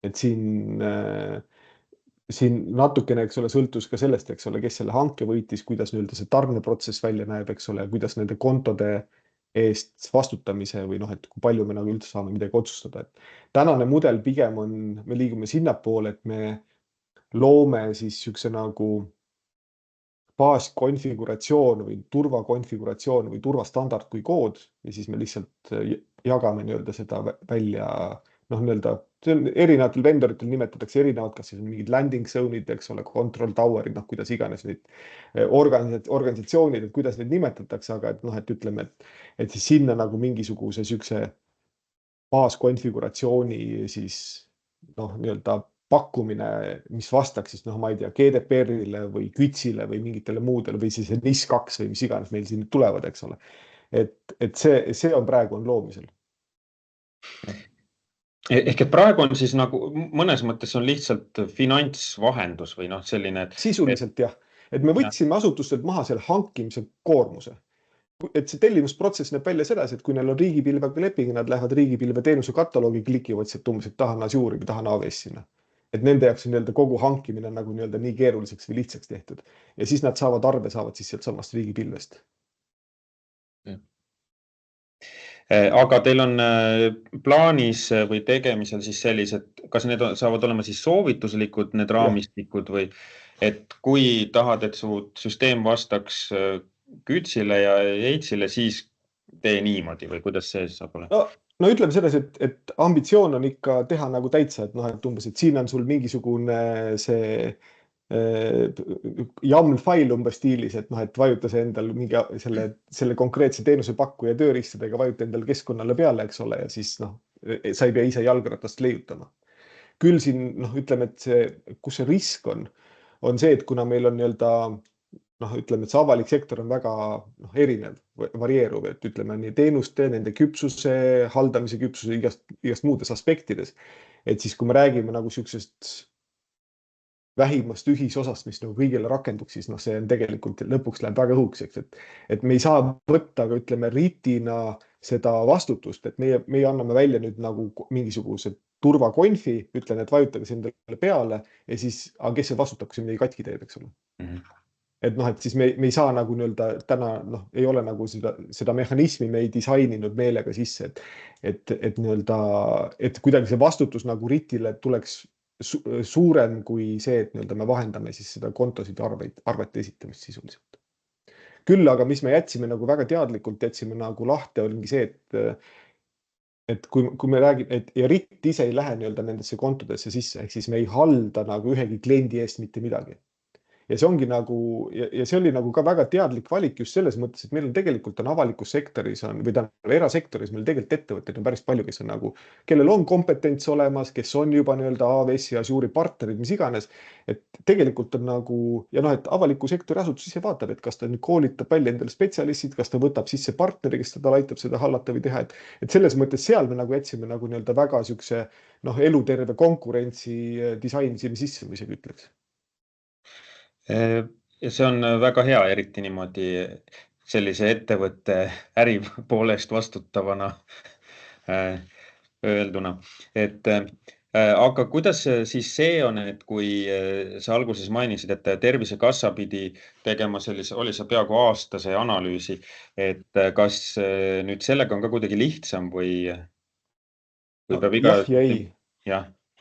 Et siin natukene, eks ole, sõltus ka sellest, eks ole, kes selle hanke võitis, kuidas nii-öelda see tarneprotsess välja näeb, eks ole, kuidas nende kontode eest vastutamise või et kui palju me nagu üldse saame midagi otsustada. Et tänane mudel pigem on, me liigume sinnapoole, et me loome siis niisuguse nagu baaskonfiguratsioon või turvakonfiguratsioon või turvastandard kui kood ja siis me lihtsalt jagame nii-öelda seda välja, nii-öelda erinevatel vendoritel nimetatakse erinevad, kas siis on mingid landing zone'id, eks ole, control tower'id, kuidas iganes neid organisatsioonid, et kuidas neid nimetatakse, aga et ütleme, et siis sinna nagu mingisuguse niisuguse baaskonfiguratsiooni siis nii-öelda pakkumine, mis vastaks siis, ma ei tea, GDPR-ile või KÜTS-ile või mingitele muudele või siis NIS2 või mis iganes meil siin tulevad, eks ole. Et see on praegu loomisel. Ehk et praegu on siis nagu mõnes mõttes on lihtsalt finantsvahendus või selline. Sisuliselt jah, et me võtsime asutustelt maha selle hankimise koormuse. Et see tellimusprotsess näeb välja sedasi, et kui neil on riigipilvega leping, nad lähevad riigipilve teenuse kataloogi, klikivad sealt umbes, et tahan Azure'i või tahan AWS sinna. Et nende jaoks on kogu hankimine nagu nii keeruliseks või lihtsaks tehtud. Ja siis nad saavad arve, saavad siis sealt samast riigipilvest. Aga teil on plaanis või tegemisel siis sellised, kas need saavad olema siis soovituslikud need raamistikud või et kui tahad, et su süsteem vastaks Kütsile ja Jeitsile, siis tee niimoodi või kuidas see saab olema? No ütleme selles, et ambitsioon on ikka teha nagu täitsa, et noh, et umbes, et siin on sul mingisugune see YAML fail umbes stiilis, et noh, et vajuta see endal mingi selle konkreetse teenuse pakkuja tööriistadega, vajuta endal keskkonnale peale, eks ole, ja siis noh, sa ei pea ise jalgratast leiutama. Küll siin, noh, ütleme, et see, kus see risk on see, et kuna meil on nii-öelda noh, ütleme, et see avalik sektor on väga erinev, varieeruv, et ütleme nii teenuste, nende küpsuse, haldamise küpsuse, igast muudes aspektides. Et siis, kui me räägime nagu sellisest vähimast ühisosast, mis nagu kõigile rakenduks, siis noh, see on tegelikult lõpuks läheb väga õhuks, et me ei saa võtta, aga ütleme ritina seda vastutust, et meie anname välja nüüd nagu mingisuguse turvakonfi, ütlen, et vajutage see endale peale ja siis, aga kes see vastutab, kui see midagi katki teeb, eks ole. Et noh, et siis me ei saa nagu nii-öelda täna, noh, ei ole nagu seda mehhanismi me ei disaininud meelega sisse, et nii-öelda, et kuidagi see vastutus nagu ritile tuleks suurem kui see, et nii-öelda me vahendame siis seda kontosid ja arvete esitamist sisuliselt. Küll aga, mis me jätsime nagu väga teadlikult, jätsime nagu lahti, ongi see, et kui me räägime, ja RIT ise ei lähe nii-öelda nendesse kontodesse sisse, ehk siis me ei halda nagu ühegi kliendi eest mitte midagi. Ja see ongi nagu, ja see oli nagu ka väga teadlik valik just selles mõttes, et meil on tegelikult avalikus sektoris või erasektoris meil tegelikult ettevõtteid on päris palju, kes on nagu, kellel on kompetents olemas, kes on juba nii-öelda AWS ja Azure'i partnerid, mis iganes. Et tegelikult on nagu, ja noh, et avaliku sektori asutus ise vaatab, et kas ta nüüd koolitab välja endale spetsialistid, kas ta võtab sisse partneri, kes teda aitab seda hallata või teha. Et selles mõttes seal me nagu jätsime nagu nii-öelda väga sükse eluterve konkurentsi disainisime sisse, ma isegi ütleks. Ja see on väga hea, eriti niimoodi sellise ettevõtte äri poolest vastutavana öelduna. Aga kuidas siis see on, et kui sa alguses mainisid, et Tervisekassa pidi tegema sellise, oli see peaaegu aastase analüüsi, et kas nüüd sellega on ka kuidagi lihtsam või peab iga... Jah ja ei.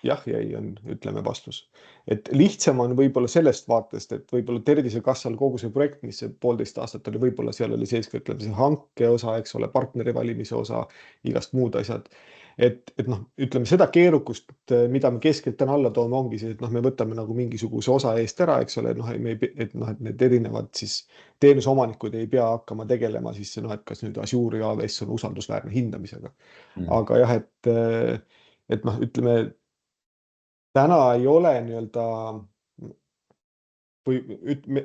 Jah ja ei on, ütleme vastus. Et lihtsam on võib-olla sellest vaatest, et võib-olla Tervisekassal kogu see projekt, mis see 1,5 aastat oli, võib-olla seal oli sees, ütleme see hanke osa, eks ole, partneri valimise osa, igast muud asjad. Et noh, ütleme seda keerukust, mida me keskelt täna alla toome, ongi see, et noh, me võtame nagu mingisuguse osa eest ära, eks ole, et need erinevad siis teenuseomanikud ei pea hakkama tegelema siis noh, et kas nüüd Azure ja AWS on usaldusväärne hindamisega. Aga jah, et noh, täna ei ole nii-öelda või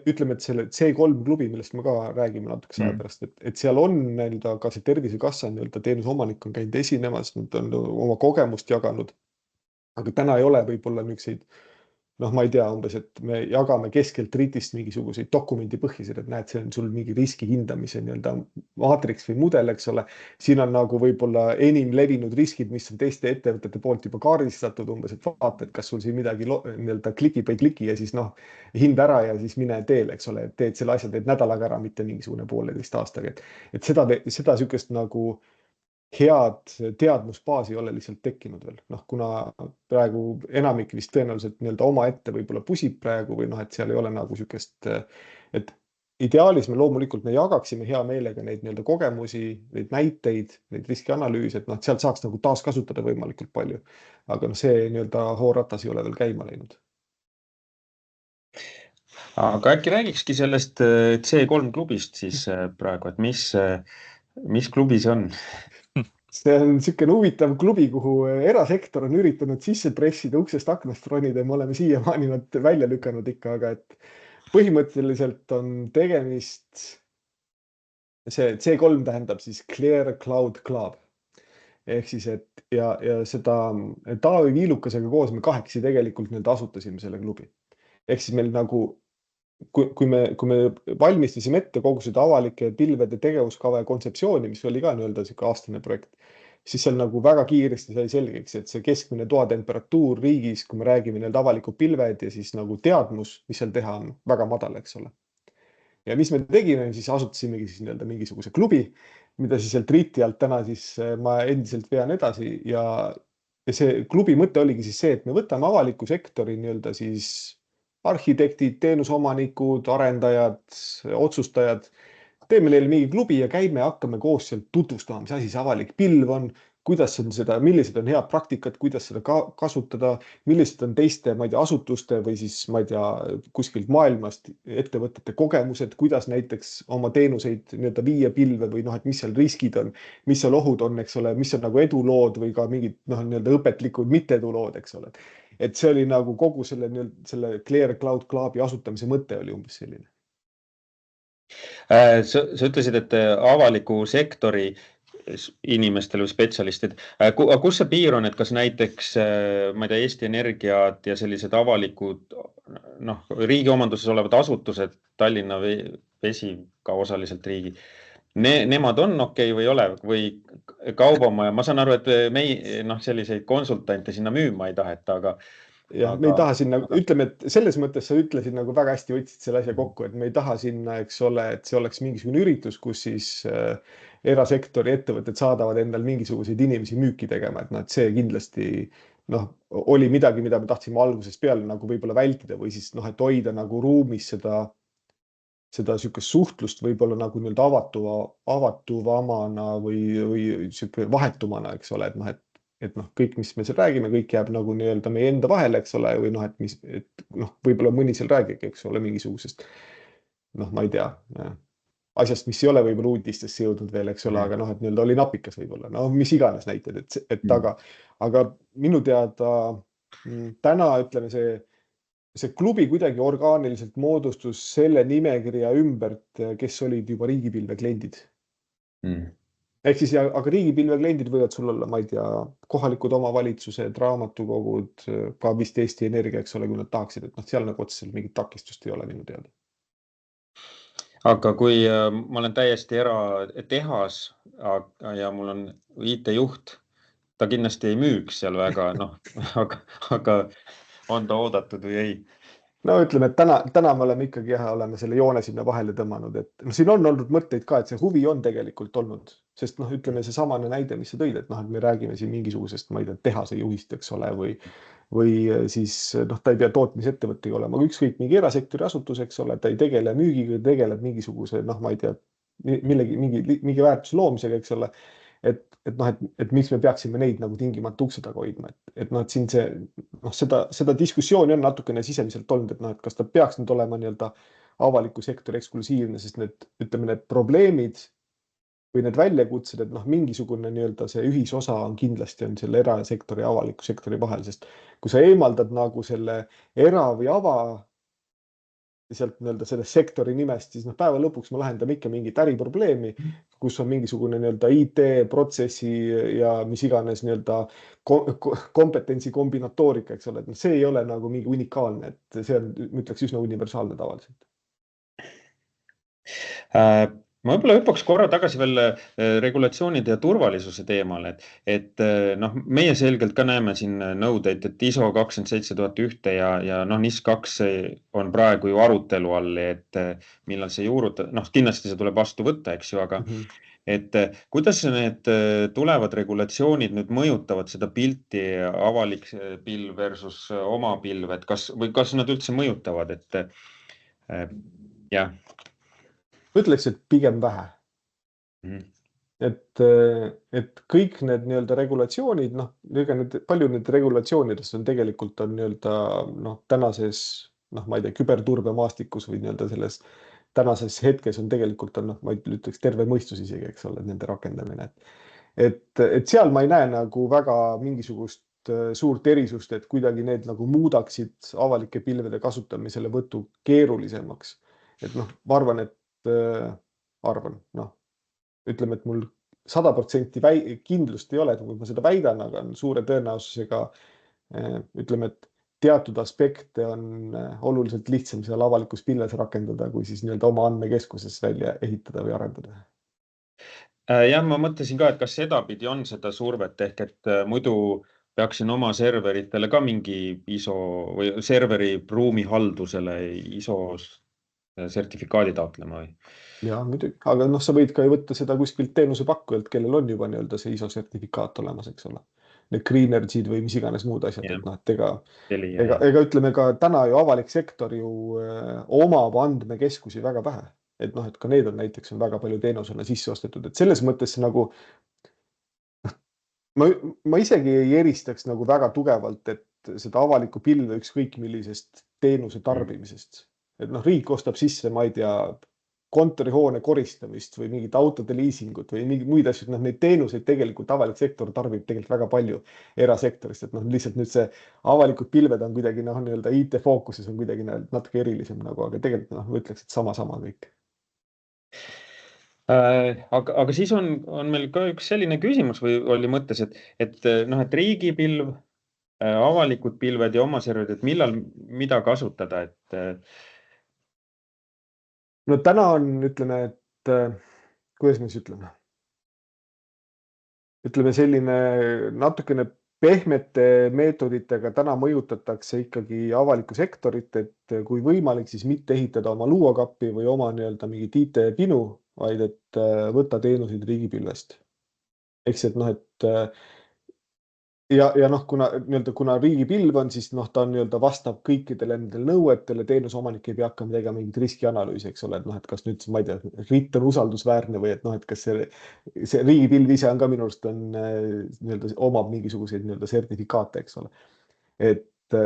ütleme, et selle C3 klubi, millest me ka räägime natuke aja pärast, et seal on nii-öelda ka see Tervisekassa nii-öelda teenuseomanik on käinud esinemas, nad on oma kogemust jaganud, aga täna ei ole võib-olla niisuguseid, noh, ma ei tea umbes, et me jagame keskelt RIT-ist mingisuguseid dokumendipõhiseid, et näed, see on sul mingi riski hindamise nii-öelda maatriks või mudel, eks ole. Siin on nagu võib-olla enim levinud riskid, mis on teiste ettevõtete poolt juba kaardistatud umbes, et vaata, et kas sul siin midagi nii-öelda klikib või kliki ja siis noh, hinda ära ja siis mine teel, eks ole, teed selle asja, teed nädalaga ära, mitte mingisugune 1,5 aastaga. Et seda sükest nagu head teadmusbaasi ei ole lihtsalt tekkinud veel. Noh, kuna praegu enamik vist tõenäoliselt nii-öelda oma ette võib-olla pusib praegu või noh, et seal ei ole nagu sükest, et ideaalis me loomulikult me jagaksime hea meelega neid nii-öelda kogemusi, neid näiteid, neid riskianalüüse, et noh, sealt saaks nagu taaskasutada võimalikult palju. Aga noh, see nii-öelda hooratas ei ole veel käima läinud. Aga äkki räägikski sellest C3 klubist siis praegu, et mis klubi see on? See on niisugune huvitav klubi, kuhu erasektor on üritanud sisse pressida, uksest aknast ronida ja me oleme siiamaani nad välja lükanud ikka, aga et põhimõtteliselt on tegemist, see C3 tähendab siis Clear Cloud Club. Ehk siis, et ja seda Taavi Viilukasega koos me 8 tegelikult nüüd asutasime selle klubi. Ehk siis meil nagu kui me valmistasime ette kogu seda avalike pilvede tegevuskava ja kontseptsiooni, mis oli ka nii-öelda sihuke aastane projekt, siis seal nagu väga kiiresti sai selgeks, et see keskmine toatemperatuur riigis, kui me räägime nii-öelda avalikud pilved ja siis nagu teadmus, mis seal teha on väga madal, eks ole. Ja mis me tegime, siis asutasimegi siis nii-öelda mingisuguse klubi, mida siis sealt RIT-i alt täna siis ma endiselt vean edasi ja see klubi mõte oligi siis see, et me võtame avaliku sektori nii-öelda siis arhitektid, teenusomanikud, arendajad, otsustajad, teeme neile mingi klubi ja käime ja hakkame koos sealt tutvustama, mis asi see avalik pilv on, kuidas on seda, millised on head praktikad, kuidas seda kasutada, millised on teiste, ma ei tea, asutuste või siis, ma ei tea, kuskilt maailmast ettevõtete kogemused, kuidas näiteks oma teenuseid nii-öelda viia pilve või noh, et mis seal riskid on, mis seal ohud on, eks ole, mis on nagu edulood või ka mingid noh, nii-öelda õpetlikud mitte-edulood, eks ole. Et see oli nagu kogu selle, selle Clear Cloud Clubi asutamise mõte oli umbes selline. Sa ütlesid, et avaliku sektori inimestel või spetsialistid, kus see piir on, et kas näiteks, ma ei tea, Eesti Energiat ja sellised avalikud, noh, riigi omanduses olevad asutused, Tallinna Vesi ka osaliselt riigi, nemad on okei või ei ole või kaubamaja, ma saan aru, et noh, selliseid konsultante sinna müüma ei taheta, aga ja me ei taha sinna, ütleme, et selles mõttes sa ütlesid nagu väga hästi, võtsid selle asja kokku, et me ei taha sinna, eks ole, et see oleks mingisugune üritus, kus siis erasektori ettevõtted saadavad endal mingisuguseid inimesi müüki tegema, et noh, et see kindlasti noh, oli midagi, mida me tahtsime algusest peale nagu võib-olla vältida või siis noh, et hoida nagu ruumis seda sihukest suhtlust võib-olla nagu nii-öelda avatuvamana või sihuke vahetumana, eks ole, et noh, et noh, kõik, mis me seal räägime, kõik jääb nagu nii-öelda meie enda vahele, eks ole, või noh, et noh, võib-olla mõni seal räägib, eks ole, mingisugusest, noh, ma ei tea, asjast, mis ei ole võib-olla uudistesse jõudnud veel, eks ole, aga noh, et nii-öelda oli napikas võib-olla, no mis iganes näited, et aga minu teada täna ütleme see klubi kuidagi orgaaniliselt moodustus selle nimekirja ümbert, kes olid juba riigipilve kliendid. Ehk siis, aga riigipilve kliendid võivad sul olla, ma ei tea, kohalikud omavalitsused, raamatukogud, ka vist Eesti Energia, eks ole, kui nad tahaksid, et noh, seal nagu otseselt mingit takistust ei ole minu teada. Aga kui ma olen täiesti eratehas ja mul on IT-juht, ta kindlasti ei müüks seal väga, noh, aga on ta oodatud või ei? No ütleme, et täna me oleme ikkagi oleme selle joone sinna vahele tõmmanud, et no, siin on olnud mõtteid ka, et see huvi on tegelikult olnud, sest noh, ütleme see samane näide, mis sa tõid, et noh, et me räägime siin mingisugusest, ma ei tea, tehase juhist, eks ole, või siis noh, ta ei pea tootmisettevõttega olema, aga ükskõik mingi erasektori asutus, eks ole, ta ei tegele müügiga, tegeleb mingisuguse, noh, ma ei tea, mingi väärtuse loomisega, eks ole. Et noh, et miks me peaksime neid nagu tingimata ukse taga hoidma, et noh, et siin see, noh, seda diskussiooni on natukene sisemiselt olnud, et noh, et kas ta peaks nüüd olema nii-öelda avaliku sektori eksklusiivne, sest ütleme, need probleemid või need väljakutsed, et noh, mingisugune nii-öelda see ühisosa on kindlasti on selle erasektori ja avaliku sektori vahel, sest kui sa eemaldad nagu selle era või ava sealt nii-öelda sellest sektori nimest, siis noh, päeva lõpuks me lahendame ikka mingit äriprobleemi, kus on mingisugune nii-öelda IT-protsessi ja mis iganes nii-öelda kompetentsi kombinatoorika, eks ole, et see ei ole nagu mingi unikaalne, et see on, ma ütleks, üsna universaalne tavaliselt. Ma võib-olla hüppaks korra tagasi veel regulatsioonide ja turvalisuse teemale, et noh, meie selgelt ka näeme siin nõudeid, et ISO 27001 ja noh, NIS2 on praegu ju arutelu all, et millal see juurutada, noh, kindlasti see tuleb vastu võtta, eks ju, aga et kuidas need tulevad regulatsioonid nüüd mõjutavad seda pilti avalik pilv versus oma pilv, et kas nad üldse mõjutavad, et jah. Ütleks, et pigem vähe. Et kõik need nii-öelda regulatsioonid, noh, palju need regulatsioonidest on tegelikult on nii-öelda noh, tänases, noh, ma ei tea, küberturbemaastikus või nii-öelda selles tänases hetkes on tegelikult on, noh, ma ütleks terve mõistus isegi, eks ole, nende rakendamine. Et seal ma ei näe nagu väga mingisugust suurt erisust, et kuidagi need nagu muudaksid avalike pilvede kasutamisele võtu keerulisemaks. Et noh, ma arvan, noh, ütleme, et mul 100% kindlust ei ole, et ma seda väidan, aga suure tõenäosusega ütleme, et teatud aspekte on oluliselt lihtsam seal avalikus pilves rakendada, kui siis nii-öelda oma andmekeskuses välja ehitada või arendada. Jah, ma mõtlesin ka, et kas sedapidi on seda survet ehk, et muidu peaksin oma serveritele ka mingi ISO või serveri ruumi haldusele ISO sertifikaadi taotlema või? Ja muidugi, aga noh, sa võid ka ju võtta seda kuskilt teenusepakkujalt, kellel on juba nii-öelda see ISO sertifikaat olemas, eks ole. need Greenergy'd või mis iganes muud asjad, Jah. et noh, et Telia, ega ütleme ka täna ju avalik sektor ju omab andmekeskusi väga vähe. Et noh, et ka need on näiteks on väga palju teenusena sisse ostetud, et selles mõttes nagu ma isegi ei eristaks nagu väga tugevalt, et seda avalikku pilve ükskõik millisest teenuse tarbimisest. Et noh, riik ostab sisse, ma ei tea, kontorihoone koristamist või mingit autode liisingut või mingi muid asju, noh, neid teenuseid tegelikult avalik sektor tarbib tegelikult väga palju erasektorist, et noh, lihtsalt nüüd see avalikud pilved on kuidagi noh, nii-öelda IT fookuses on kuidagi natuke erilisem nagu, aga tegelikult noh, ma ütleks, et sama kõik. Aga siis on meil ka üks selline küsimus või oli mõttes, et noh, et riigipilv, avalikud pilved ja oma serverid, et millal mida kasutada, et no täna on, ütleme, et kuidas me siis ütleme selline natukene pehmete meetoditega täna mõjutatakse ikkagi avalikku sektorit, et kui võimalik, siis mitte ehitada oma luuakappi või oma nii-öelda mingit IT-pinu, vaid et võtta teenuseid riigipilvest. Eks et noh, et ja noh, kuna riigipilv on, siis noh, ta on nii-öelda vastab kõikidele nendele nõuetele, teenuse omanik ei pea hakkama tegema mingit riskianalüüsi, eks ole, et noh, et kas nüüd, ma ei tea, RIT on usaldusväärne või et noh, et kas see riigipilv ise on ka minu arust on nii-öelda omab mingisuguseid nii-öelda sertifikaate, eks ole. Et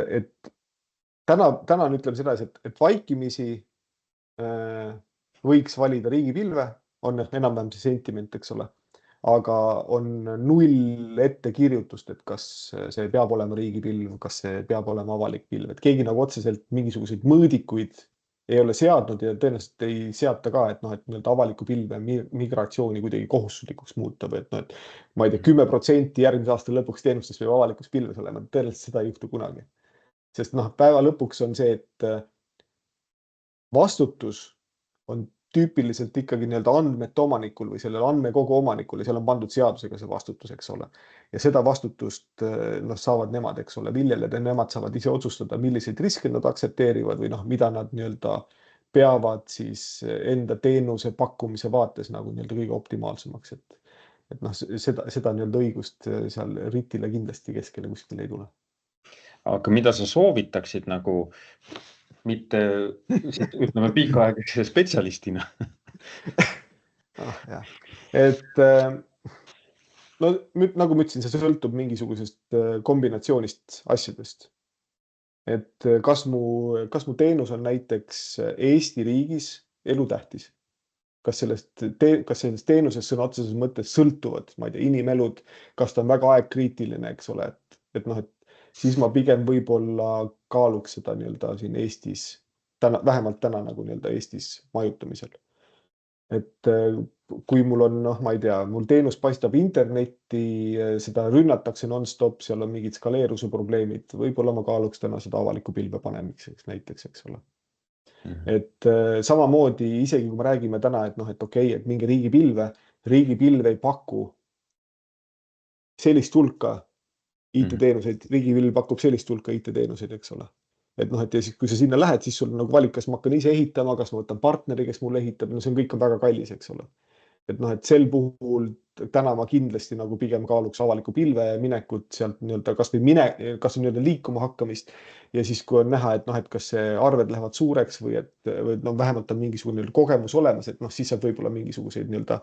täna on, ütleme sedasi, et vaikimisi võiks valida riigipilve, on enam-vähem see sentiment, eks ole. Aga on null ettekirjutust, et kas see peab olema riigipilv, kas see peab olema avalik pilv, et keegi nagu otseselt mingisuguseid mõõdikuid ei ole seadnud ja tõenäoliselt ei seata ka, et noh, et nii-öelda avaliku pilve migratsiooni kuidagi kohustuslikuks muuta või et noh, et ma ei tea, 10% järgmise aasta lõpuks teenustest peab avalikus pilves olema, tõenäoliselt seda ei juhtu kunagi. Sest noh, päeva lõpuks on see, et vastutus on tüüpiliselt ikkagi nii-öelda andmete omanikul või sellel andmekogu omanikul ja seal on pandud seadusega see vastutus, eks ole. Ja seda vastutust noh, saavad nemad, eks ole, viljeleda, nemad saavad ise otsustada, milliseid riske nad aktsepteerivad või noh, mida nad nii-öelda peavad siis enda teenuse pakkumise vaates nagu nii-öelda kõige optimaalsemaks, et noh, seda nii-öelda õigust seal RIT-ile kindlasti keskele kuskile ei tule. Aga mida sa soovitaksid nagu mitte, ütleme, pikaaegse spetsialistina? Jah. Et no nagu ma ütlesin, see sõltub mingisugusest kombinatsioonist asjadest. Et kas mu teenus on näiteks Eesti riigis elutähtis? Kas sellest teenusest sõna otseses mõttes sõltuvad, ma ei tea, inimelud, kas ta on väga aegkriitiline, eks ole, et noh, et siis ma pigem võib-olla kaaluks seda nii-öelda siin Eestis, vähemalt täna nagu nii-öelda Eestis majutamisel. Et kui mul on, noh, ma ei tea, mul teenus paistab internetti, seda rünnatakse non-stop, seal on mingid skaleeruse probleemid, võib-olla ma kaaluks täna seda avaliku pilve panemiseks näiteks, eks ole. Et samamoodi isegi kui me räägime täna, et noh, et okei, et mingi riigipilve ei paku sellist hulka IT-teenuseid, riigipilv pakub sellist hulka IT-teenuseid, eks ole. Et noh, et ja siis, kui sa sinna lähed, siis sul on nagu valik, kas ma hakkan ise ehitama, kas ma võtan partneri, kes mulle ehitab, no see on kõik on väga kallis, eks ole. Et noh, et sel puhul täna ma kindlasti nagu pigem kaaluks avaliku pilve minekut sealt nii-öelda kas või nii-öelda liikuma hakkamist ja siis, kui on näha, et noh, et kas see arved lähevad suureks või no vähemalt on mingisugune kogemus olemas, et noh, siis saab võib-olla mingisuguseid nii-öelda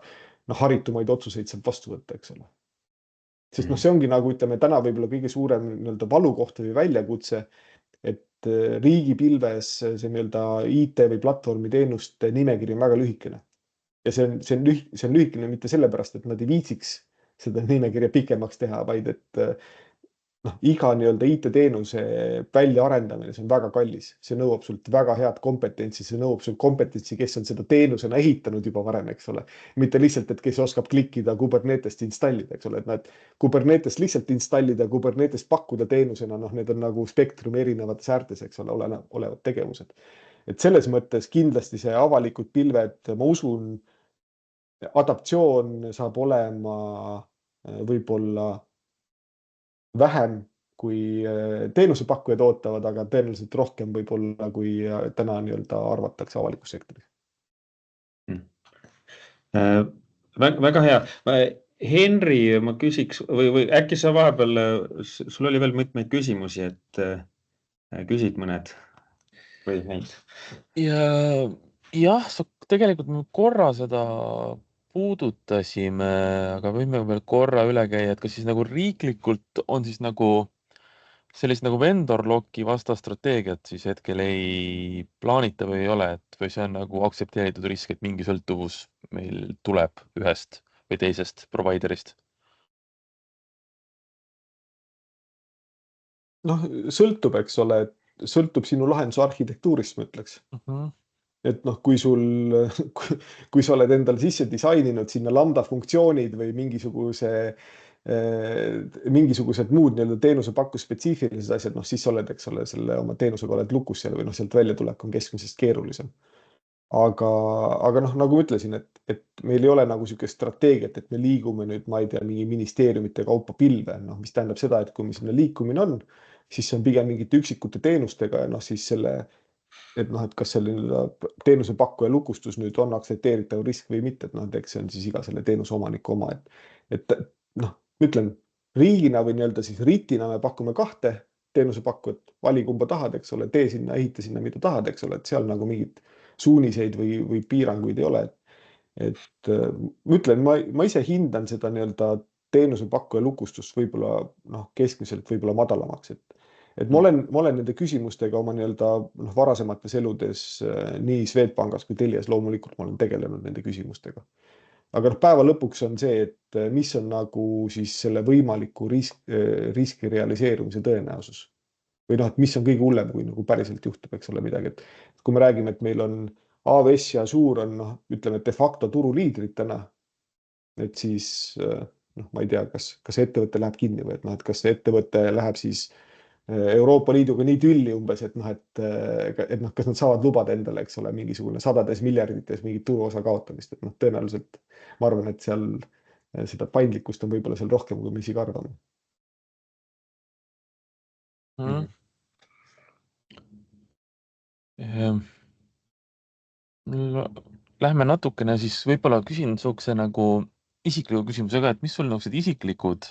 haritumaid otsuseid sealt vastu võtta, eks ole. Sest noh, see ongi nagu ütleme täna võib-olla kõige suurem nii-öelda valukoht või väljakutse, et riigipilves see nii-öelda IT või platvormi teenuste nimekiri on väga lühikene. Ja see on lühikene mitte sellepärast, et nad ei viitsiks seda nimekirja pikemaks teha, vaid et noh, iga nii-öelda IT-teenuse väljaarendamine, see on väga kallis. See nõuab sult väga head kompetentsi, see nõuab sult kompetentsi, kes on seda teenusena ehitanud juba varem, eks ole. Mitte lihtsalt, et kes oskab klikkida Kubernetest installida, eks ole. Et nad Kubernetest lihtsalt installida, Kubernetest pakkuda teenusena, noh, need on nagu spektrumi erinevates äärtes, eks ole, olevad tegevused. Et selles mõttes kindlasti see avalikud pilved, ma usun, adaptsioon saab olema võib-olla vähem kui teenusepakkujad ootavad, aga tõenäoliselt rohkem võib-olla, kui täna nii-öelda arvatakse avalikus sektoris. Väga hea. Henri, ma küsiks või äkki sa vahepeal, sul oli veel mitmeid küsimusi, et küsid mõned või neid? ja jah, tegelikult me korra seda puudutasime, aga võime veel korra üle käia, et kas siis nagu riiklikult on siis nagu sellist nagu vendor lock'i vastastrateegiat siis hetkel ei plaanita või ei ole, et või see on nagu aktsepteeritud risk, et mingi sõltuvus meil tuleb ühest või teisest providerist? Noh, sõltub, eks ole, sõltub sinu lahenduse arhitektuurist, ma ütleks. Et noh, kui sa oled endale sisse disaininud sinna lambda funktsioonid või mingisugused muud nii-öelda teenusepakku spetsiifilised asjad, noh siis oled, eks ole, selle oma teenusega oled lukus seal või noh, sealt välja tulek on keskmisest keerulisem. Aga noh, nagu ma ütlesin, et meil ei ole nagu niisugust strateegiat, et me liigume nüüd, ma ei tea, mingi ministeeriumite kaupa pilve, noh, mis tähendab seda, et kui meil sinna liikumine on, siis see on pigem mingite üksikute teenustega ja noh, siis et kas selle teenusepakkuja lukustus nüüd on aktsepteeritav risk või mitte, et noh, eks see on siis iga selle teenuse omaniku oma, et noh, ütlen riigina või nii-öelda siis RIT-ina me pakume 2 teenusepakkujat, vali kumba tahad, eks ole, tee sinna, ehita sinna, mida tahad, eks ole, et seal nagu mingit suuniseid või piiranguid ei ole. Et ma ütlen, ma ise hindan seda nii-öelda teenusepakkuja lukustust võib-olla noh, keskmiselt võib-olla madalamaks, et ma olen nende küsimustega oma nii-öelda varasemates eludes nii Swedbankis kui Telias loomulikult ma olen tegelenud nende küsimustega. Aga noh, päeva lõpuks on see, et mis on nagu siis selle võimaliku riski realiseerumise tõenäosus. Või noh, et mis on kõige hullem, kui nagu päriselt juhtub, eks ole midagi. Et kui me räägime, et meil on AWS ja Azure on, noh, ütleme, de facto turuliidrid täna, et siis, noh, ma ei tea, kas ettevõte läheb kinni või et noh, et kas ettevõte läheb siis Euroopa Liiduga nii tülli umbes, et noh, et noh, kas nad saavad lubada endale, eks ole, mingisugune sadades miljardites mingit turuosa kaotamist, et noh, tõenäoliselt ma arvan, et seal seda paindlikkust on võib-olla seal rohkem, kui me isegi arvame. Lähme natukene siis võib-olla küsin sihukese nagu isikliku küsimuse ka, et mis sul niisugused isiklikud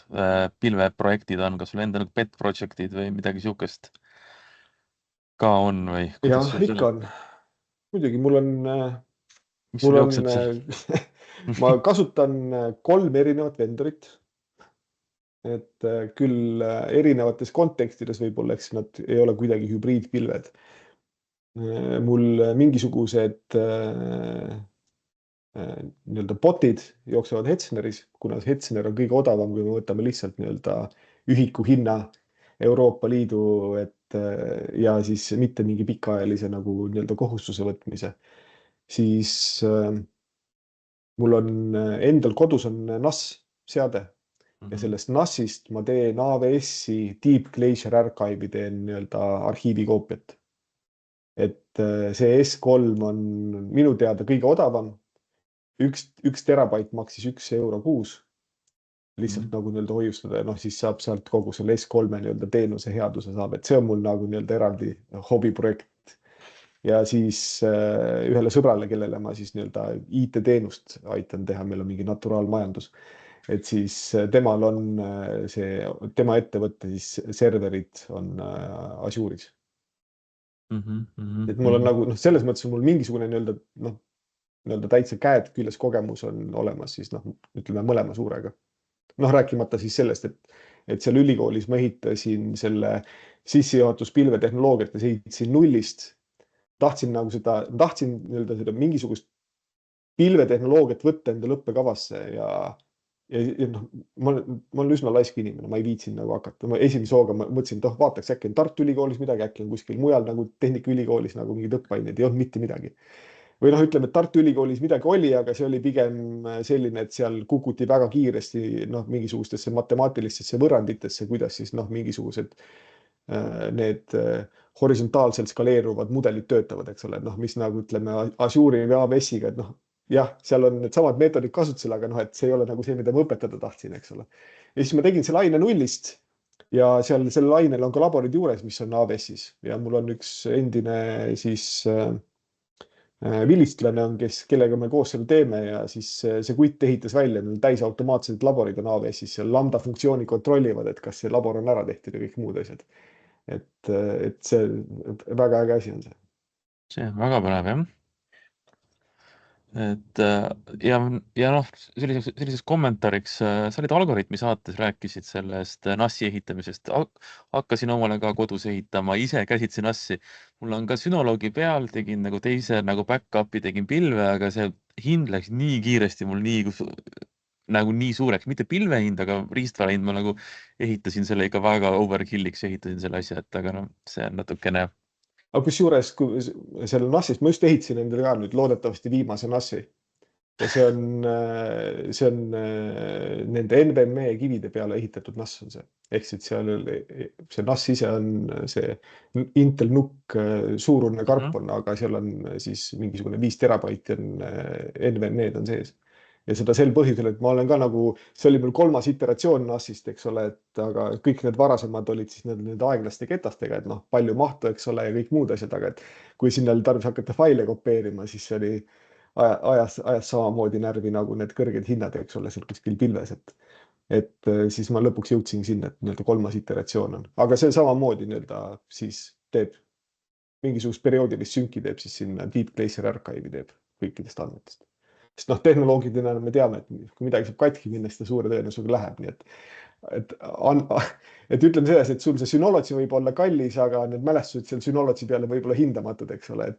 pilveprojektid on, kas sul endal pet project'id või midagi sihukest ka on või? Jah, ikka on. Muidugi, mul on, ma kasutan 3 erinevat vendorit, et küll erinevates kontekstides võib-olla, eks nad ei ole kuidagi hübriidpilved. Mul mingisugused nii-öelda botid jooksevad Hetzneris, kuna Hetzner on kõige odavam, kui me võtame lihtsalt nii-öelda ühiku hinna Euroopa Liidu, ja siis mitte mingi pikaajalise nagu nii-öelda kohustuse võtmise, siis mul on endal kodus on NAS seade ja sellest NAS-ist ma teen AWS-i Deep Glacier Archive'i teen nii-öelda arhiivikoopiat. Et see S3 on minu teada kõige odavam. 1 terabait maksis 1 euro kuus. Lihtsalt nagu nii-öelda hoiustada ja noh, siis saab sealt kogu selle S3 nii-öelda teenuse headuse saab, et see on mul nagu nii-öelda eraldi hobiprojekt. Ja siis ühele sõbrale, kellele ma siis nii-öelda IT-teenust aitan teha, meil on mingi naturaalmajandus. Et siis temal on tema ettevõtte siis serverid on Azure'is. Et mul on nagu, noh, selles mõttes on mul mingisugune nii-öelda täitsa käed küljes kogemus on olemas siis, noh, ütleme mõlema suurega. Noh, rääkimata siis sellest, et seal ülikoolis ma ehitasin selle sissejuhatuspilve tehnoloogiat ja ehitasin nullist. Tahtsin nii-öelda seda mingisugust pilvetehnoloogiat võtta enda õppekavasse ja noh, ma olen üsna laisk inimene, ma ei viitsin nagu hakata. Ma esimese hooga mõtlesin, et vaataks äkki on Tartu Ülikoolis midagi, äkki on kuskil mujal nagu Tehnikaülikoolis nagu mingid õppeaineid, ei olnud mitte midagi. Või noh, ütleme, et Tartu Ülikoolis midagi oli, aga see oli pigem selline, et seal kukuti väga kiiresti mingisugustesse matemaatilistesse võrranditesse, kuidas siis mingisugused need horisontaalselt skaleeruvad mudelid töötavad, eks ole, mis nagu ütleme Azure'i või AWS-iga, et noh, jah, seal on need samad meetodid kasutusel, aga noh, et see ei ole nagu see, mida ma õpetada tahtsin, eks ole. Ja siis ma tegin selle aine nullist ja seal sellel ainel on ka laborid juures, mis on AWS-is ja mul on üks endine siis vilistlane on, kellega me koos selle teeme ja siis see kutt ehitas välja, neil täisautomaatsed laborid on AWS, siis seal lambda funktsiooni kontrollivad, et kas see labor on ära tehtud ja kõik muud asjad. Et see väga äge asi on see. See on väga põnev, jah. Et ja noh, selliseks kommentaariks, sa olid Algorütmi saates, rääkisid sellest NAS-i ehitamisest. Hakkasin omale ka kodus ehitama, ise käsitsin NAS-i. Mul on ka Synologi peal, tegin nagu teise nagu back-up'i, tegin pilve, aga see hind läks nii kiiresti mul nii suureks, mitte pilve hind, aga riistvara hind, ma nagu ehitasin selle ikka väga overkilliks, ehitasin selle asja, et aga noh, see on natukene. Aga kusjuures selle NAS-ist ma just ehitasin endale ka nüüd loodetavasti viimase NAS-i. Ja see on nende NVMe kivide peale ehitatud NAS on see. Ehk siis see NAS ise on see Intel NUC suurune karp on, aga seal on siis mingisugune 5 terabaiti on NVMe-d on sees. Ja seda sel põhjusel, et ma olen ka nagu, see oli mul 3. iteratsioon NAS-ist, eks ole, aga kõik need varasemad olid siis need aeglaste ketastega, et noh, palju mahtu, eks ole, ja kõik muud asjad, aga et kui sinna oli tarvis hakata faile kopeerima, siis see oli ajas samamoodi närvi nagu need kõrged hinnad, eks ole, seal kuskil pilves, et siis ma lõpuks jõudsin sinna, et nii-öelda 3. iteratsioon on, aga see samamoodi nii-öelda siis teeb mingisugust perioodilist sünki teeb siis sinna Deep Glacier Archive'i teeb kõikidest andmetest. Sest noh, tehnoloogidena me teame, et kui midagi saab katki minna, siis ta suure tõenäosusega läheb, nii et ütleme selles, et sul see Synology võib olla kallis, aga need mälestused seal Synology peale võib olla hindamatud, eks ole,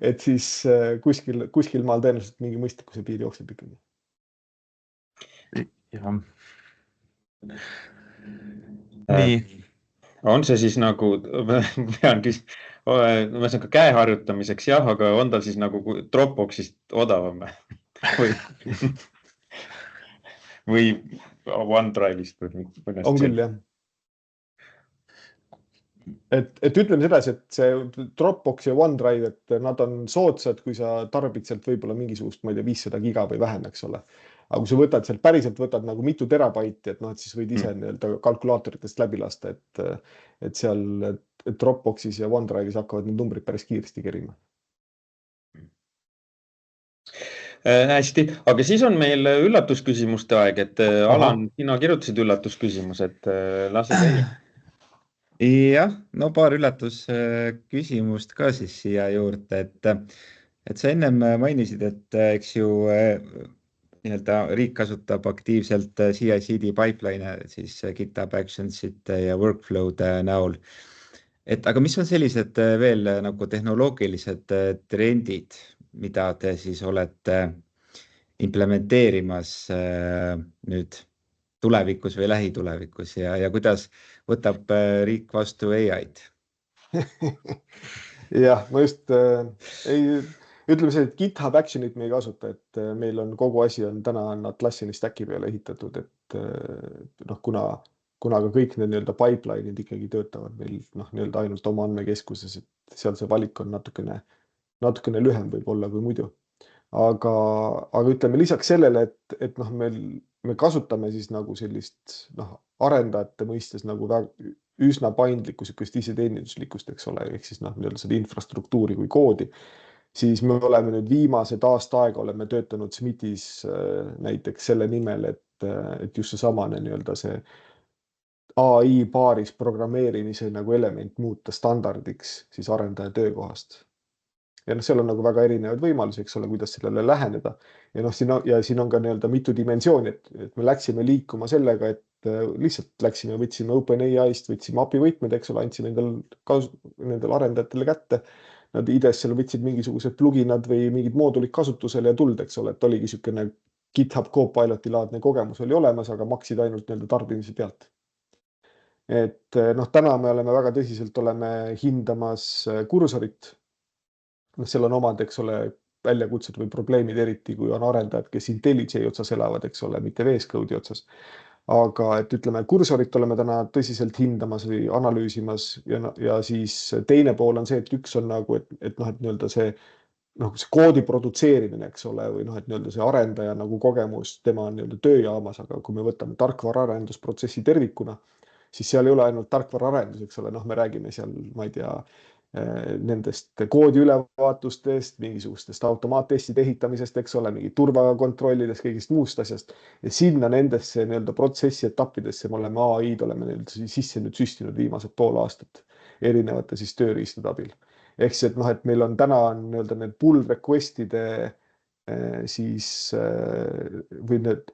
et siis kuskil maal tõenäoliselt mingi mõistlikkuse piir jookseb ikkagi. Jah. Nii. On see siis nagu, ühesõnaga käe harjutamiseks jah, aga on ta siis nagu Dropboxist odavam või OneDrive'ist? On küll, jah. Et ütleme sedasi, et see Dropbox ja OneDrive, et nad on soodsad, kui sa tarbid sealt võib-olla mingisugust, ma ei tea, 500 giga või vähem, eks ole. Aga kui sa võtad sealt päriselt võtad nagu mitu terabaiti, et noh, et siis võid ise nii-öelda kalkulaatoritest läbi lasta, et seal Dropboxis ja OneDrive'is hakkavad need numbrid päris kiiresti kerima. Hästi, aga siis on meil üllatusküsimuste aeg, et Alan, sina kirjutasid üllatusküsimus, et lase käia. Jah, no paar üllatusküsimust ka siis siia juurde, et sa ennem mainisid, et eks ju riik kasutab aktiivselt CI/CD pipeline siis GitHub Actionsite ja workflow'de näol. Aga mis on sellised veel nagu tehnoloogilised trendid, mida te siis olete implementeerimas nüüd tulevikus või lähitulevikus ja kuidas võtab riik vastu AI-d? Jah, ma just ütleme see, et GitHub Actionit me ei kasuta, et meil on kogu asi on täna Atlassiani stacki peale ehitatud, et noh, kuna ka kõik need nii-öelda pipeline'id ikkagi töötavad meil nii-öelda ainult oma andmekeskuses, et seal see valik on natukene lühem võib-olla kui muidu. Aga ütleme lisaks sellele, et noh, me kasutame siis nagu sellist arendajate mõistes nagu üsna paindlikku sükest iseteeninduslikkust, eks ole, ehk siis nii-öelda seda infrastruktuuri kui koodi, siis me oleme nüüd viimased aasta aega oleme töötanud SMITis näiteks selle nimel, et just see samane nii-öelda see AI paaris programmeerimise nagu element muuta standardiks siis arendaja töökohast. Ja seal on nagu väga erinevaid võimalusi, eks ole, kuidas sellele läheneda. Ja siin on ka nii-öelda mitu dimensiooni, et me läksime liikuma sellega, et lihtsalt võtsime OpenAI-st, võtsime API võtmed, eks ole, andsime nendel arendajatele kätte. Nad IDES seal võtsid mingisugused pluginad või mingid moodulid kasutusele ja tuld, eks ole, et oligi niisugune GitHub Copiloti laadne kogemus oli olemas, aga maksid ainult nende tarbimise pealt. Et täna me oleme väga tõsiselt hindamas kursorit. Seal on omad, eks ole, väljakutsed või probleemid, eriti kui on arendajad, kes IntelliJ otsas elavad, eks ole, mitte VS Code'i otsas. Aga et ütleme, kursorit oleme täna tõsiselt hindamas või analüüsimas ja siis teine pool on see, et üks on nagu, et nii-öelda see koodi produtseerimine, eks ole, või et nii-öelda see arendaja nagu kogemus, tema on nii-öelda tööjaamas, aga kui me võtame tarkvaraarendusprotsessi tervikuna, siis seal ei ole ainult tarkvaraarendus, eks ole, me räägime seal, ma ei tea, nendest koodi ülevaatustest, mingisugustest automaattestide ehitamisest, eks ole, mingi turvakontrollidest, kõigist muust asjast. Ja sinna nendesse nii-öelda protsessi etappidesse me oleme AI-d oleme sisse nüüd süstinud viimased pool aastat erinevate siis tööriistade abil. Ehk siis, et noh, et meil on täna nii-öelda need pull request'ide siis või need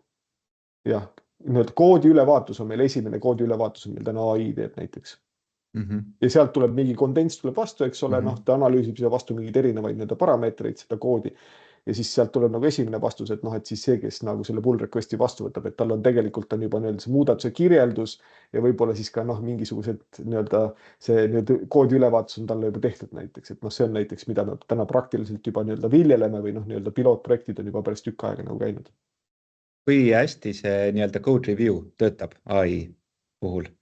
jah, nii-öelda koodi ülevaatus on meil esimene koodi ülevaatus on meil täna AI teeb näiteks. Ja sealt tuleb mingi kondents tuleb vastu, eks ole, noh, ta analüüsib seda vastu mingeid erinevaid nii-öelda parameetreid, seda koodi. Ja siis sealt tuleb nagu esimene vastus, et noh, et siis see, kes nagu selle pull request'i vastu võtab, et tal on tegelikult on juba nii-öelda see muudatuse kirjeldus ja võib-olla siis ka noh, mingisugused nii-öelda see nii-öelda koodi ülevaatus on talle juba tehtud näiteks, et noh, see on näiteks, mida me täna praktiliselt juba nii-öelda viljeleme või noh, nii-öelda pilootprojektid on juba päris tükk aega nagu käinud. Kui hästi see nii-öelda code review töötab AI puhul?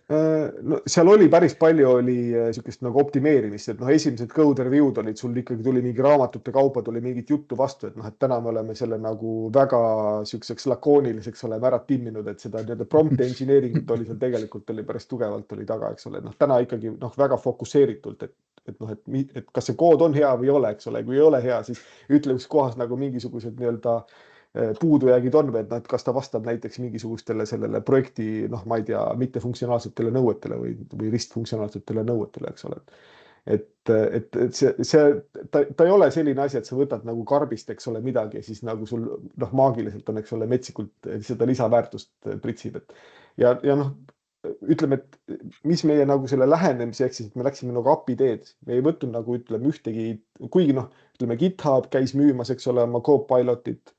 No seal oli päris palju oli sihukest nagu optimeerimist, et noh, esimesed code review'd olid, sul ikkagi tuli mingi raamatute kaupa, tuli mingit juttu vastu, et noh, et täna me oleme selle nagu väga sihukeseks lakooniliseks oleme ära timminud, et seda nii-öelda prompt engineering'ut oli seal tegelikult oli päris tugevalt oli taga, eks ole, noh, täna ikkagi noh, väga fokusseeritult, et noh, et kas see kood on hea või ei ole, eks ole, kui ei ole hea, siis ütle, kus kohas nagu mingisugused nii-öelda puudujäägid on või, et noh, et kas ta vastab näiteks mingisugustele sellele projekti, noh, ma ei tea, mittefunktsionaalsetele nõuetele või ristfunktsionaalsetele nõuetele, eks ole. Et ta ei ole selline asi, et sa võtad nagu karbist, eks ole, midagi ja siis nagu sul noh, maagiliselt on, eks ole, metsikult seda lisaväärtust pritsib. Ja noh, ütleme, et mis meie nagu selle lähenemise, ehk siis, et me läksime nagu API teed, me ei võtnud nagu ütleme ühtegi, kuigi noh, ütleme GitHub käis müümas, eks ole, oma Copilotit.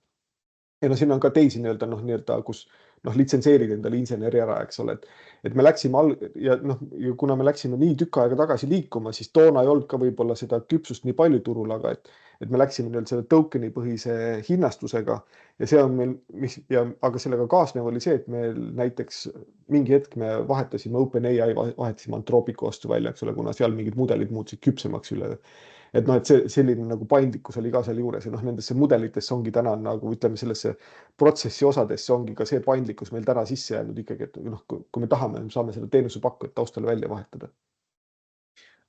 Ja no siin on ka teisi nii-öelda, kus litsenseerid endale inseneri ära, eks ole, et me läksime ja noh, kuna me läksime nii tükk aega tagasi liikuma, siis toona ei olnud ka võib-olla seda küpsust nii palju turul, aga et me läksime nii-öelda selle tokeni põhise hinnastusega ja see on meil, aga sellega kaasnev oli see, et meil näiteks mingi hetk me vahetasime OpenAI, vahetasime Anthropicu vastu välja, eks ole, kuna seal mingid mudelid muutusid küpsemaks üle. Et noh, et see selline nagu paindlikkus oli ka seal juures ja noh, nendesse mudelitesse ongi täna nagu ütleme sellesse protsessi osadesse ongi ka see paindlikkus meil täna sisse jäänud ikkagi, et noh, kui me tahame, me saame selle teenuse pakkujat taustale välja vahetada.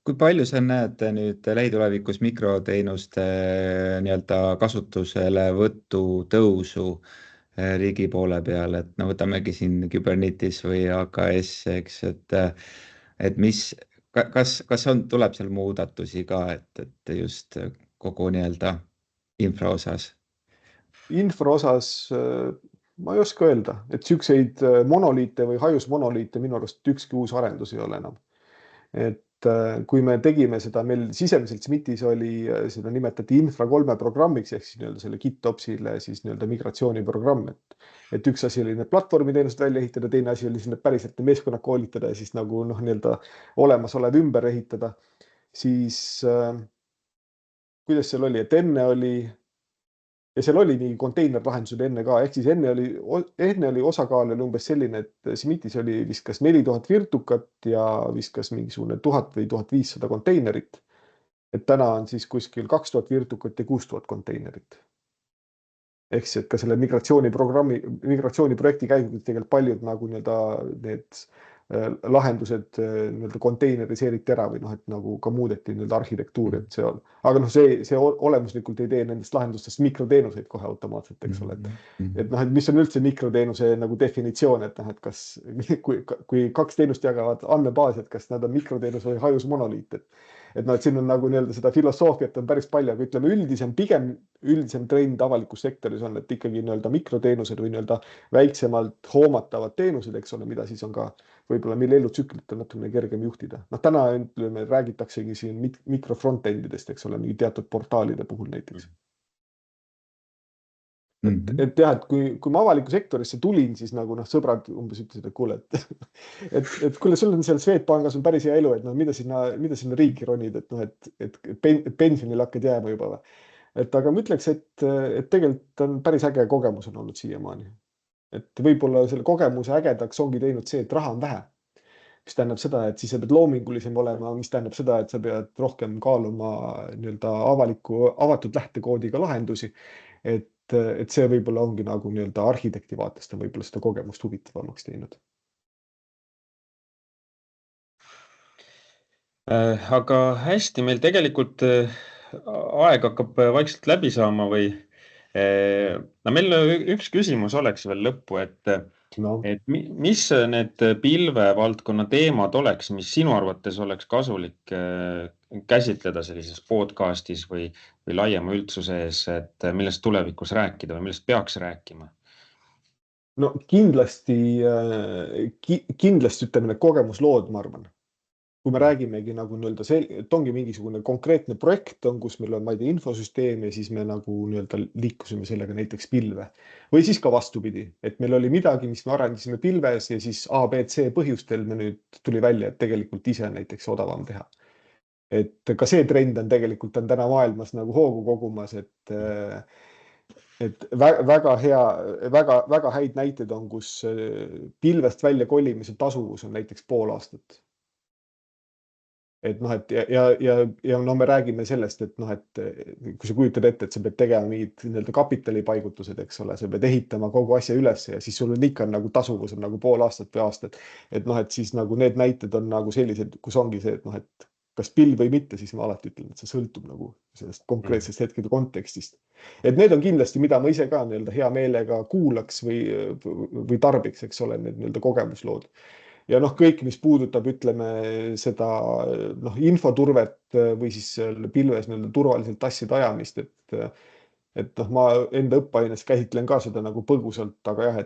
Kui palju sa näed nüüd lähitulevikus mikroteenuste nii-öelda kasutuselevõttu tõusu riigi poole peal, et no võtamegi siin Kubernetes või AKS, eks, et mis kas tuleb seal muudatusi ka, et just kogu nii-öelda infra osas? Infra osas ma ei oska öelda, et sükseid monoliite või hajus monoliite minu arust ükski uus arendus ei ole enam. Et kui me tegime seda, meil sisemiselt SMIT-is oli, seda nimetati Infra 3 programmiks, ehk siis nii-öelda selle GitOpsile siis nii-öelda migratsiooniprogramm, et üks asi oli need platvormiteenused välja ehitada, teine asi oli sinna päriselt meeskonnad koolitada ja siis nagu noh, nii-öelda olemasolev ümber ehitada, siis kuidas seal oli, et enne oli ja seal oli mingi konteinerlahendused enne ka, ehk siis enne oli osakaal oli umbes selline, et SMIT-is oli vist kas 4000 virtukat ja vist kas mingisugune 1000 või 1500 konteinerit. Et täna on siis kuskil 2000 virtukat ja 6000 konteinerit. Ehk siis, et ka selle migratsiooniprojekti käigus tegelikult paljud nagu nii-öelda need lahendused nii-öelda konteineriseeriti ära või noh, et nagu ka muudeti nii-öelda arhitektuuri, et see on, aga noh, see olemuslikult ei tee nendest lahendustest mikroteenuseid kohe automaatselt, eks ole, et noh, et mis on üldse mikroteenuse nagu definitsioon, et noh, et kas, kui kaks teenust jagavad andmebaasi, et kas nad on mikroteenus või hajus monoliit, et noh, et siin on nagu nii-öelda seda filosoofiat on päris palju, aga ütleme üldisem trend avalikus sektoris on, et ikkagi nii-öelda mikroteenused või nii-öelda väiksemalt hoomatavad teenused, eks ole, mida siis on ka võib-olla mille elutsüklit on natukene kergem juhtida. Noh, täna ütleme, räägitaksegi siin mikrofrontendidest, eks ole, mingi teatud portaalide puhul näiteks. Et jah, et kui ma avaliku sektorisse tulin, siis nagu noh, sõbrad umbes ütlesid, et kuule, et kuule, sul on seal Swedbankis on päris hea elu, et noh, mida sinna riiki ronid, et noh, et pensionile hakkad jääma juba või. Et aga ma ütleks, et tegelikult on päris äge kogemus on olnud siiamaani. Et võib-olla selle kogemuse ägedaks ongi teinud see, et raha on vähe. Mis tähendab seda, et siis sa pead loomingulisem olema, mis tähendab seda, et sa pead rohkem kaaluma nii-öelda avatud lähtekoodiga lahendusi. Et see võib-olla ongi nagu nii-öelda arhitekti vaatest on võib-olla seda kogemust huvitavamaks teinud. Aga hästi, meil tegelikult aeg hakkab vaikselt läbi saama või no meil üks küsimus oleks veel lõppu, No, et mis need pilvevaldkonna teemad oleks, mis sinu arvates oleks kasulik käsitleda sellises podcastis või laiema üldsuse ees, et millest tulevikus rääkida või millest peaks rääkima? no kindlasti, kindlasti ütleme need kogemuslood, ma arvan. Kui me räägimegi nagu nii-öelda et ongi mingisugune konkreetne projekt on, kus meil on, ma ei tea, infosüsteem ja siis me nagu nii-öelda liikusime sellega näiteks pilve. Või siis ka vastupidi, et meil oli midagi, mis me arendasime pilves ja siis A, B, C põhjustel me nüüd tuli välja, et tegelikult ise on näiteks odavam teha. Et ka see trend on tegelikult on täna maailmas nagu hoogu kogumas, et väga hea, väga häid näiteid on, kus pilvest välja kolimise tasuvus on näiteks pool aastat. Et noh, et ja no me räägime sellest, et noh, et kui sa kujutad ette, et sa pead tegema mingid nii-öelda kapitalipaigutused, eks ole, sa pead ehitama kogu asja üles ja siis sul on ikka nagu tasuvus on nagu pool aastat või aastat. Et noh, et siis nagu need näited on nagu sellised, kus ongi see, et noh, et kas pilv või mitte, siis ma alati ütlen, et see sõltub nagu sellest konkreetsest hetkede kontekstist. Et need on kindlasti, mida ma ise ka nii-öelda hea meelega kuulaks või tarbiks, eks ole, need nii-öelda kogemuslood. Ja noh, kõik, mis puudutab, ütleme seda infoturvet või siis pilves nii-öelda turvaliselt asjade ajamist, et noh, ma enda õppeaines käsitlen ka seda nagu põgusalt, aga jah,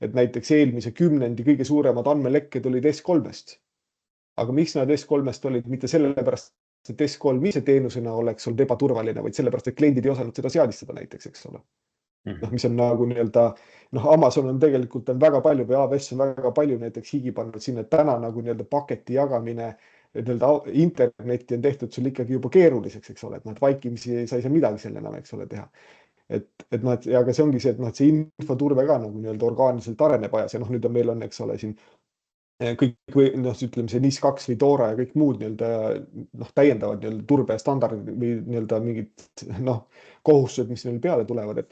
et näiteks eelmise kümnendi kõige suuremad andmelekked olid S3-st. Aga miks nad S3-st olid? Mitte sellepärast, et S3 ise teenusena oleks olnud ebaturvaline, vaid sellepärast, et kliendid ei osanud seda seadistada näiteks, eks ole. Noh, mis on nagu nii-öelda, Amazon on tegelikult väga palju või AWS on väga palju näiteks higi pannud sinna, et täna nagu nii-öelda paketi jagamine nii-öelda internetti on tehtud sul ikkagi juba keeruliseks, eks ole, et noh, et vaikimisi sa ei saa midagi selle enam, eks ole, teha. Et noh, et aga see ongi see, et noh, et see infoturve ka nagu nii-öelda orgaaniliselt areneb ajas ja noh, nüüd on meil on, eks ole, siin kõik või noh, ütleme see NIS2 või DORA ja kõik muud nii-öelda täiendavad nii-öelda turbestandardid või nii-öelda mingid kohustused, mis neil peale tulevad,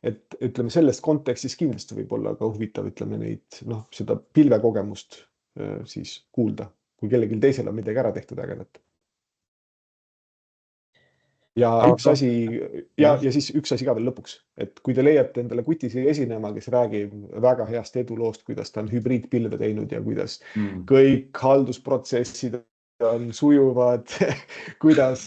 et ütleme selles kontekstis kindlasti võib olla ka huvitav, ütleme neid, seda pilvekogemust siis kuulda, kui kellelgi teisel on midagi ära tehtud ägedat. Ja üks asi ja siis üks asi ka veel lõpuks, et kui te leiate endale Kutisi esinema, kes räägib väga heast eduloost, kuidas ta on hübriidpilve teinud ja kuidas kõik haldusprotsessid on sujuvad, kuidas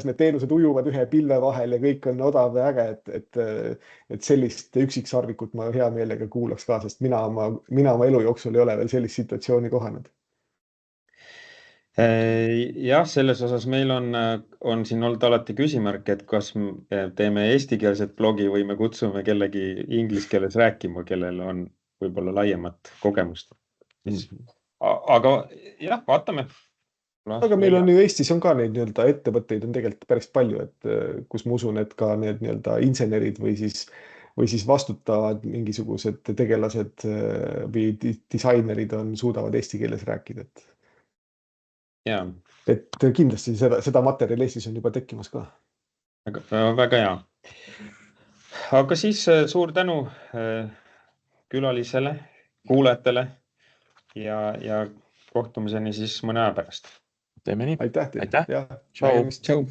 need teenused ujuvad ühe pilve vahel ja kõik on odav ja äge, et sellist üksiksarvikut ma hea meelega kuulaks ka, sest mina oma elu jooksul ei ole veel sellist situatsiooni kohanud. Jah, selles osas meil on siin olnud alati küsimärk, et kas teeme eestikeelset blogi või me kutsume kellegi inglise keeles rääkima, kellel on võib-olla laiemat kogemust. Aga jah, vaatame. Aga meil on ju Eestis on ka neid nii-öelda ettevõtteid on tegelikult päris palju, et kus ma usun, et ka need nii-öelda insenerid või siis vastutavad mingisugused tegelased või disainerid suudavad eesti keeles rääkida, et kindlasti seda materjali Eestis on juba tekkimas ka. Väga hea. Aga siis suur tänu külalisele, kuulajatele ja kohtumiseni siis mõne aja pärast. Teeme nii. Aitäh teile. Aitäh. Ja, Tšau. Tšau.